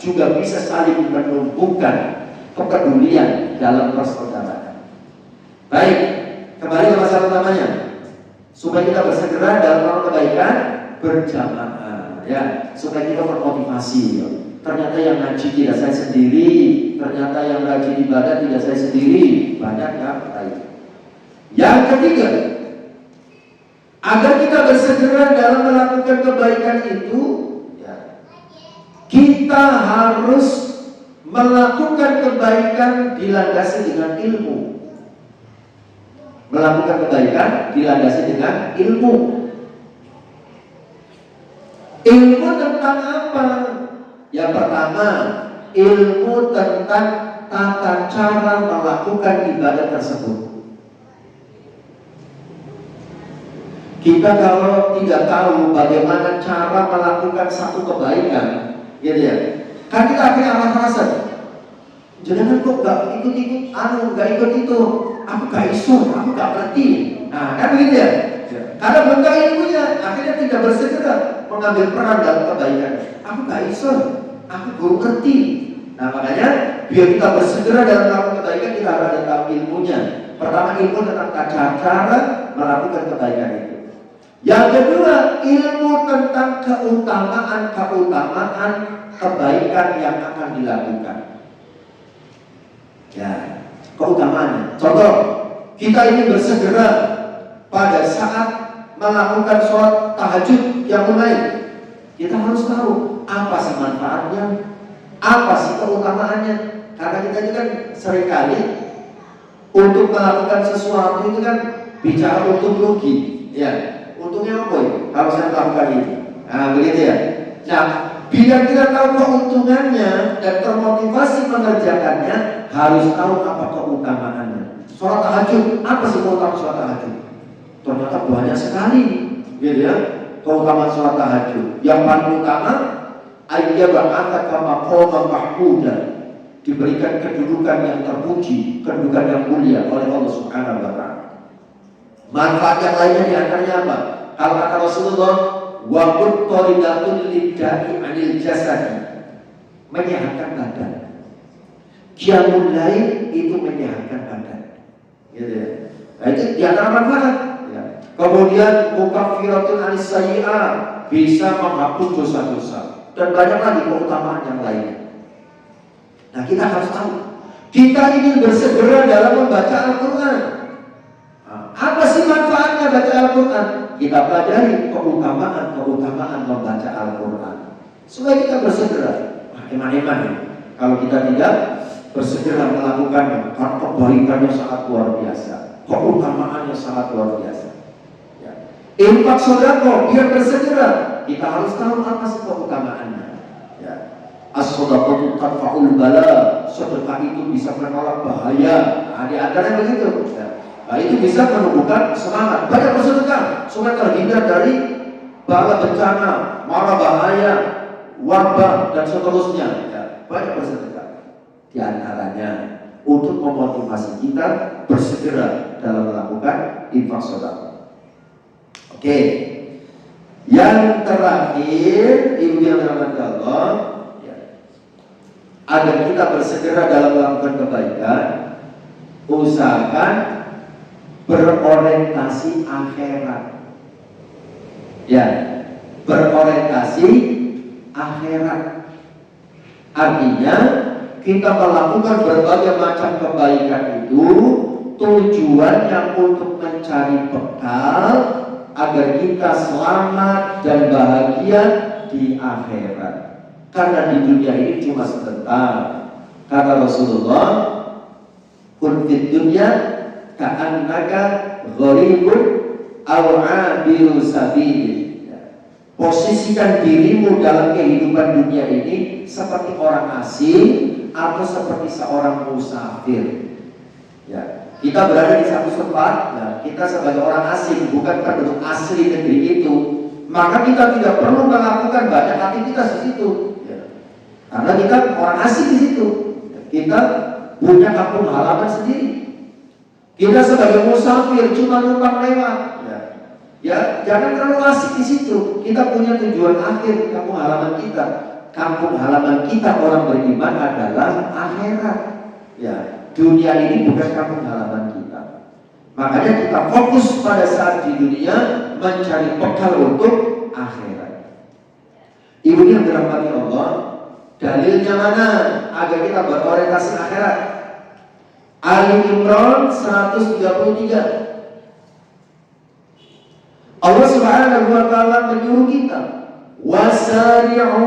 juga bisa saling menumbuhkan kepedulian dalam persaudaraan. Baik, kembali ke masalah utamanya. Supaya kita bersegera dalam melakukan kebaikan berjamaah, ya, supaya kita termotivasi. Ya. Ternyata yang ngaji tidak saya sendiri, ternyata yang rajin ibadah tidak saya sendiri, banyak yang lain. Yang ketiga, agar kita bersegera dalam melakukan kebaikan itu, ya, kita harus melakukan kebaikan dilandasi dengan ilmu. Melakukan kebaikan dilandasi dengan ilmu. Ilmu tentang apa? Yang pertama, ilmu tentang tata cara melakukan ibadah tersebut. Kita kalau tidak tahu bagaimana cara melakukan satu kebaikan, gitu ya, kan kita akhirnya rasa, jangan kok gak ikut-ikut, gak ikut itu, aku gak iso, aku gak ngerti. Nah, kan begitu ya. Karena belum tahu ilmunya, akhirnya tidak bersegera mengambil peran dalam kebaikan. Aku gak iso, aku belum ngerti. Nah makanya biar kita bersegera dalam melakukan kebaikan, kita harus ada tahu ilmunya. Pertama, ilmu tentang tata cara melakukan kebaikan itu. Yang kedua, ilmu tentang keutamaan kebaikan yang akan dilakukan. Ya, keutamaannya. Contoh, kita ini bersegera pada saat melakukan sholat tahajud yang mulai, kita harus tahu apa sih manfaatnya, apa sih keutamaannya. Karena kita ini kan seringkali untuk melakukan sesuatu itu kan bicara untung rugi, ya. Untungnya apa ya? Kalau saya melakukan ini, nah begitu ya. Nah, bila kita tahu keuntungannya dan termotivasi mengerjakannya, harus tahu apa keutamaannya. Sholat tahajud, apa sih keutamaan sholat tahajud? Ternyata banyak sekali, gitu ya, keutamaan sholat tahajud. Yang paling utama, ayyaba'ataka maqaman mahmuda, diberikan kedudukan yang terpuji, kedudukan yang mulia oleh Allah Subhanahu wa Ta'ala. Manfaat yang lainnya diantaranya apa? Kalau kata Rasulullah, wa quttoridatul lidda'i anil jasadi, menyehatkan badan. Qiyamul lail itu menyehatkan badan, gitu ya. Nah, itu diantara manfaat. Ya. Kemudian mukaffiratul anis sayyi'ah, bisa menghapus dosa-dosa, dan banyak lagi keutamaan yang lainnya. Nah kita harus tahu, kita ingin bersegera dalam membaca Al-Quran. Apa sih manfaatnya baca Al-Quran? Kita pelajari keutamaan membaca Al-Quran, supaya kita bersegera. Eman-eman ya, kalau kita tidak bersegera melakukannya, karena kebaikannya sangat luar biasa, keutamaannya sangat luar biasa. Ya. Infak sedekah, biar bersegera, kita harus tahu apa sih keutamaannya. Ya. As-shadaqatu tadfa'ul bala, sedekah itu bisa menolak bahaya. Nah, di antaranya begitu. Ya. Nah, itu bisa menumbuhkan semangat. Banyak bersedekah supaya terhindar dari bala bencana, mara bahaya, wabah dan seterusnya. Ya. banyak bersedekah. Di antaranya untuk memotivasi kita bersegera dalam melakukan infak sedekah. Oke. Yang terakhir, ibu yang dirahmati Allah, agar kita bersegera dalam melakukan kebaikan, usahakan berorientasi akhirat. Ya, berorientasi akhirat. Artinya kita melakukan berbagai macam kebaikan itu tujuannya untuk mencari bekal agar kita selamat dan bahagia di akhirat. Karena di dunia ini cuma sebentar. Kata Rasulullah, "Kun fid dunya ka'annaka gharibun aw 'abiru sabil." Posisikan dirimu dalam kehidupan dunia ini seperti orang asing atau seperti seorang musafir. Ya, kita berada di satu tempat, ya, kita sebagai orang asing, bukan penduduk asli negeri itu, maka kita tidak perlu melakukan banyak aktivitas di situ. Karena kita orang asing di situ, kita punya kampung halaman sendiri. Kita sebagai musafir cuma numpang lewat. Ya, jangan terlalu asik di situ. Kita punya tujuan akhir kampung halaman kita. Kampung halaman kita orang beriman adalah akhirat. Ya, dunia ini bukan kampung halaman kita. Makanya kita fokus pada saat di dunia mencari bekal untuk akhirat. Ibu yang dirahmati Allah, dalilnya mana agar kita berorientasi akhirat? Ali Imran 133. Allah Subhanahu wa taala menyuruh kita, wasari'u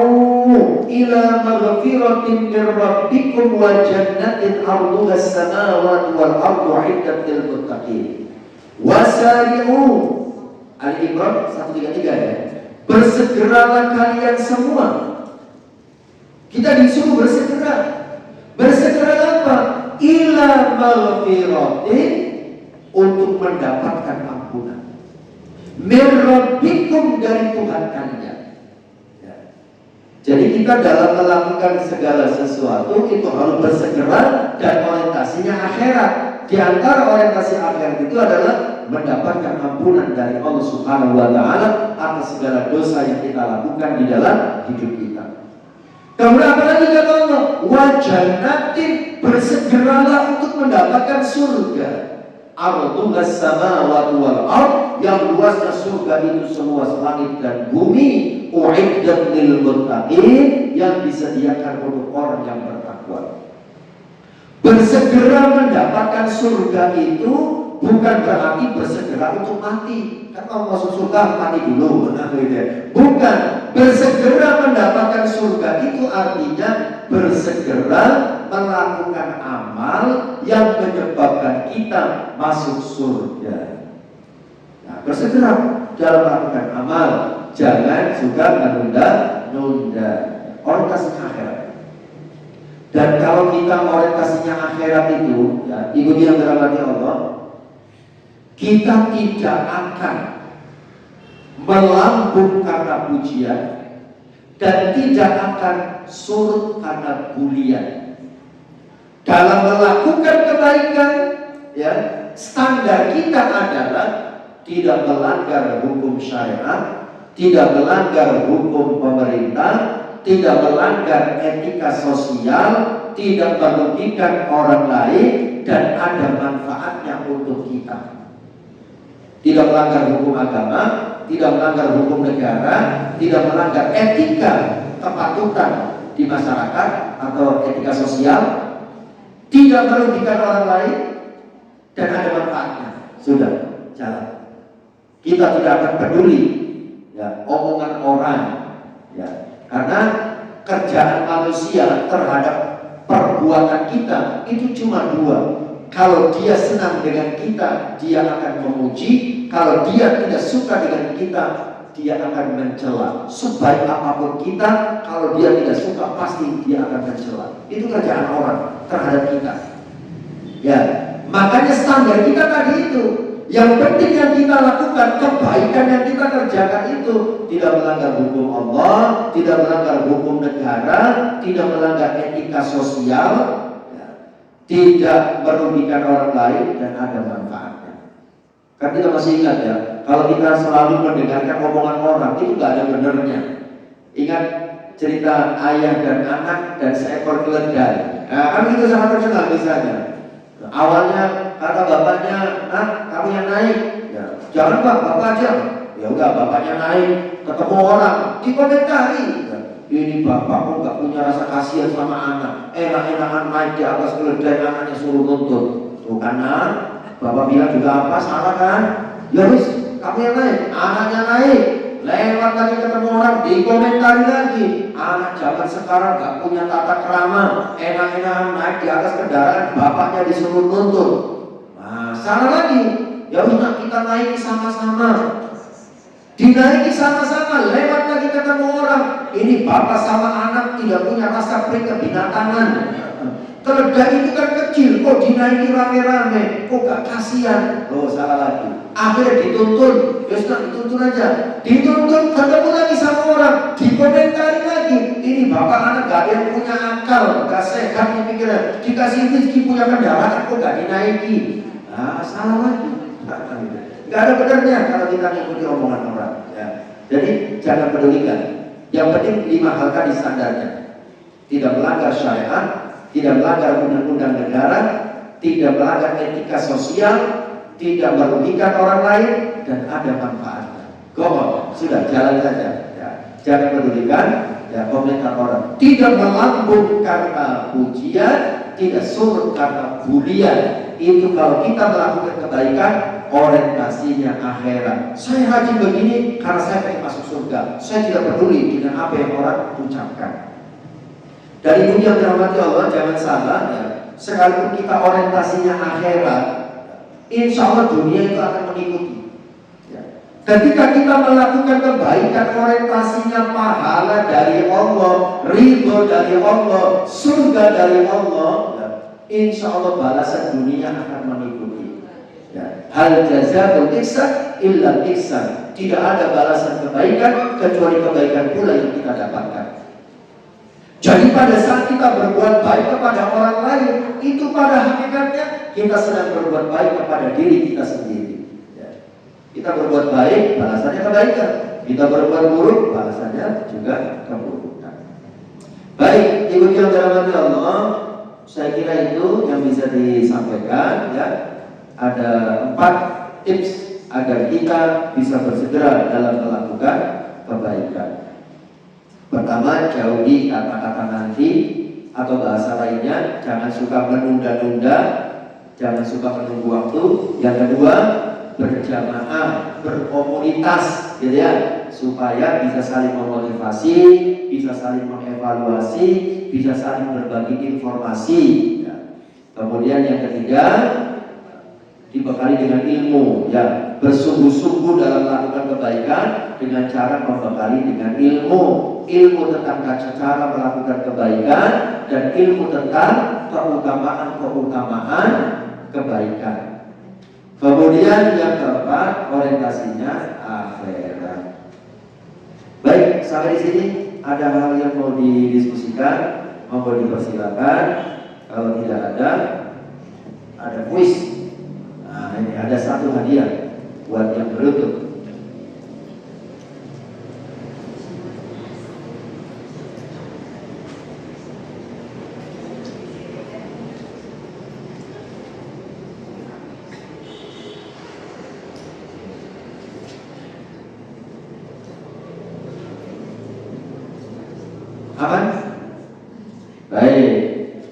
ila maghfiratin min rabbikum wa jannatin 'arduha as-samawati wal ardu 'iddat lil muttaqin. Wasari'u, Ali Imran 133 ya. Bersegeralah kalian semua. Kita disuruh bersegera. Bersegera apa? Ila maghfiratin, untuk mendapatkan ampunan. Min rabbikum, dari Tuhan kalian. Ya. Jadi kita dalam melakukan segala sesuatu itu harus bersegera dan orientasinya akhirat. Di antara orientasi akhirat itu adalah mendapatkan ampunan dari Allah Subhanahu wa taala atas segala dosa yang kita lakukan di dalam hidup kita. Kemudian apa lagi kata Allah? Wa jannatin, bersegeralah untuk mendapatkan surga. Arduha as-samawati wal ard, yang luasnya surga itu seluas langit dan bumi. U'iddat lil muttaqin, yang disediakan untuk orang yang bertakwa. Bersegera mendapatkan surga itu bukan berarti bersegera untuk mati. Kan kalau masuk surga mati dulu, bukan. Bersegera mendapatkan surga itu artinya bersegera melakukan amal yang menyebabkan kita masuk surga. Nah, bersegera dalam melakukan amal, jangan juga menunda-nunda. Orientasi akhirat. Dan kalau kita orientasinya akhirat itu, ya, ibu yang dirahmati Allah, kita tidak akan melambung karena pujian dan tidak akan surut karena bulian. Dalam melakukan kebaikan, ya, standar kita adalah tidak melanggar hukum syariat, tidak melanggar hukum pemerintah, tidak melanggar etika sosial, tidak merugikan orang lain, dan ada manfaatnya untuk kita. Tidak melanggar hukum agama, tidak melanggar hukum negara, tidak melanggar etika kepatutan di masyarakat atau etika sosial, tidak merugikan orang lain, dan ada manfaatnya. Sudah, jalan. Kita tidak akan peduli, ya, omongan orang, ya. Karena kerjaan manusia terhadap perbuatan kita itu cuma dua. Kalau dia senang dengan kita, dia akan memuji. Kalau dia tidak suka dengan kita, dia akan mencela. Sebaik apapun kita, kalau dia tidak suka, pasti dia akan mencela. Itu kerjaan orang terhadap kita. Ya, makanya standar kita tadi itu, Yang penting yang kita lakukan, kebaikan yang kita kerjakan itu tidak melanggar hukum Allah, tidak melanggar hukum negara, tidak melanggar etika sosial, tidak merugikan orang lain, dan ada manfaatnya. Kan kita masih ingat ya, kalau kita selalu mendengarkan omongan orang itu gak ada benernya. Ingat cerita ayah dan anak dan seekor keledai. Nah, kan itu sangat terkenal misalnya. Awalnya kata bapaknya, kamu yang naik. Ya, jangan Pak, bapak aja. Ya udah, bapaknya naik, ketemu orang, dikomentari. Ya, ini bapak kok nggak punya rasa kasihan sama anak. Enak-enakan naik di atas keledai, anaknya suruh nuntut. Tuh karena bapak bilang juga apa, salah kan? Ya wis, kamu yang naik, anaknya naik. Lewat lagi ketemu orang, dikomentari lagi. Anak zaman sekarang gak punya tata krama, enak-enakan naik di atas kendaraan, bapaknya disuruh nuntut. Nah, salah lagi. Ya udah, kita naiki sama-sama. Dinaiki sama-sama, lewat lagi ketemu orang. Ini bapak sama anak tidak punya rasa pri kebinatangan. Keledai itu kan kecil, kok dinaiki rame-rame, kok gak kasihan. Oh, salah lagi. Akhirnya dituntun, ya sudah dituntun aja. Dituntun, ketemu lagi sama orang, dikomentari lagi. Ini bapak anak gak ada yang punya akal, gak sehat nih pikiran. Dikasih rezeki punya kendaraan, kok gak dinaiki. Nah, salah lagi. Gak ada benarnya kalau kita ngikuti omongan orang. Ya. Jadi jangan pedulikan. Yang penting 5 hal tadi standarnya. Tidak melanggar syariat, tidak melanggar undang-undang negara, tidak melanggar etika sosial, tidak merugikan orang lain, dan ada manfaatnya. Go, sudah jalan saja. Ya. Jangan pedulikan ya komentar orang. Tidak melambung karena pujian, tidak surut karena bulian. Itu kalau kita melakukan kebaikan, orientasinya akhirat. Saya rajin begini karena saya pengen masuk surga. Saya tidak peduli dengan apa yang orang ucapkan. Dari ibu yang dirahmati Allah, jangan salah ya. Sekalipun kita orientasinya akhirat, insya Allah dunia itu akan mengikuti. Ya. Ketika kita melakukan kebaikan, orientasinya pahala dari Allah, ridho dari Allah, surga dari Allah, ya, insya Allah balasan dunia akan mengikuti. Ya. Hal jazaa'ul ihsan illa ihsan. Tidak ada balasan kebaikan kecuali kebaikan pula yang kita dapatkan. Jadi pada saat kita berbuat baik kepada orang lain, itu pada hakikatnya kita sedang berbuat baik kepada diri kita sendiri. Ya. Kita berbuat baik, balasannya kebaikan. Kita berbuat buruk, balasannya juga keburukan. Baik, ibu yang dirahmati Allah, saya kira itu yang bisa disampaikan. Ya, ada 4 tips agar kita bisa bersegera dalam melakukan kebaikan. Pertama, jauhi kata-kata nanti atau bahasa lainnya, jangan suka menunda-nunda, jangan suka menunggu waktu. Yang kedua, berjamaah, berkomunitas, gitu ya, supaya bisa saling memotivasi, bisa saling mengevaluasi, bisa saling berbagi informasi. Ya. Kemudian yang ketiga, dibekali dengan ilmu, ya, bersungguh-sungguh dalam melakukan kebaikan dengan cara membekali dengan ilmu tentang cara melakukan kebaikan dan ilmu tentang keutamaan kebaikan. Kemudian yang keempat, orientasinya akhirat. Baik, sampai di sini ada hal yang mau didiskusikan, mau dipersilakan. Kalau tidak ada kuis. Nah, ini ada 1 hadiah buat yang beruntung. Aman? Baik,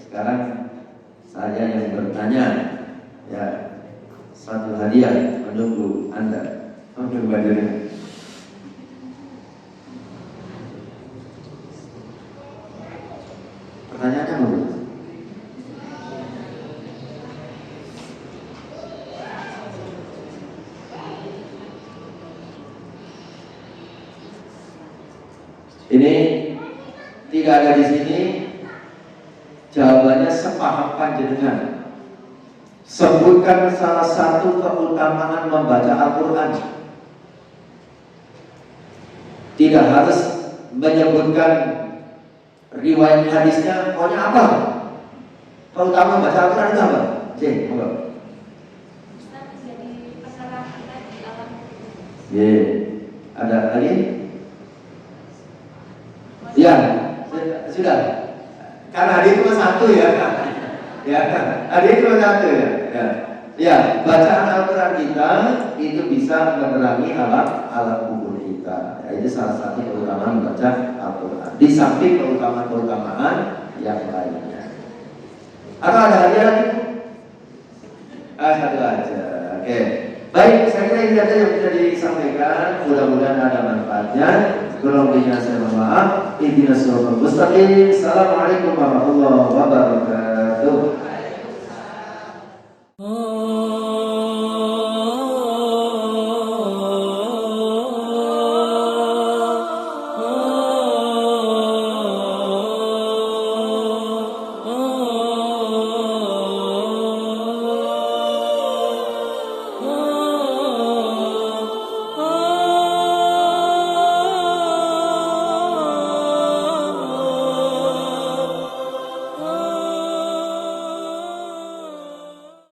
sekarang saya yang bertanya. Ya, 1 hadiah menunggu Anda. Menunggu hadirin. Pertanyaannya apa? Ini tidak ada di sini. Jawabannya sepaham panjenengan. Sebutkan salah satu keutamaan membaca Al-Quran. Tidak harus menyebutkan riwayat hadisnya, pokoknya apa? Keutamaan membaca Al-Quran itu apa? Ada lagi? Ya, sudah. Karena hadir cuma satu ya. Ya, hadir cuma satu ya. Ya, bacaan Al-Quran kita itu bisa menerangi alam kubur kita. Ya, itu salah satu keutamaan membaca Al-Quran. Di samping keutamaan yang lainnya. Atau ada hadiah lagi? Satu aja. Oke. Baik, saya kira ini saja yang bisa disampaikan. Mudah-mudahan ada manfaatnya. Kurang lebihnya saya mohon maaf. Ihdinas siratal mustaqim. Assalamualaikum warahmatullahi wabarakatuh.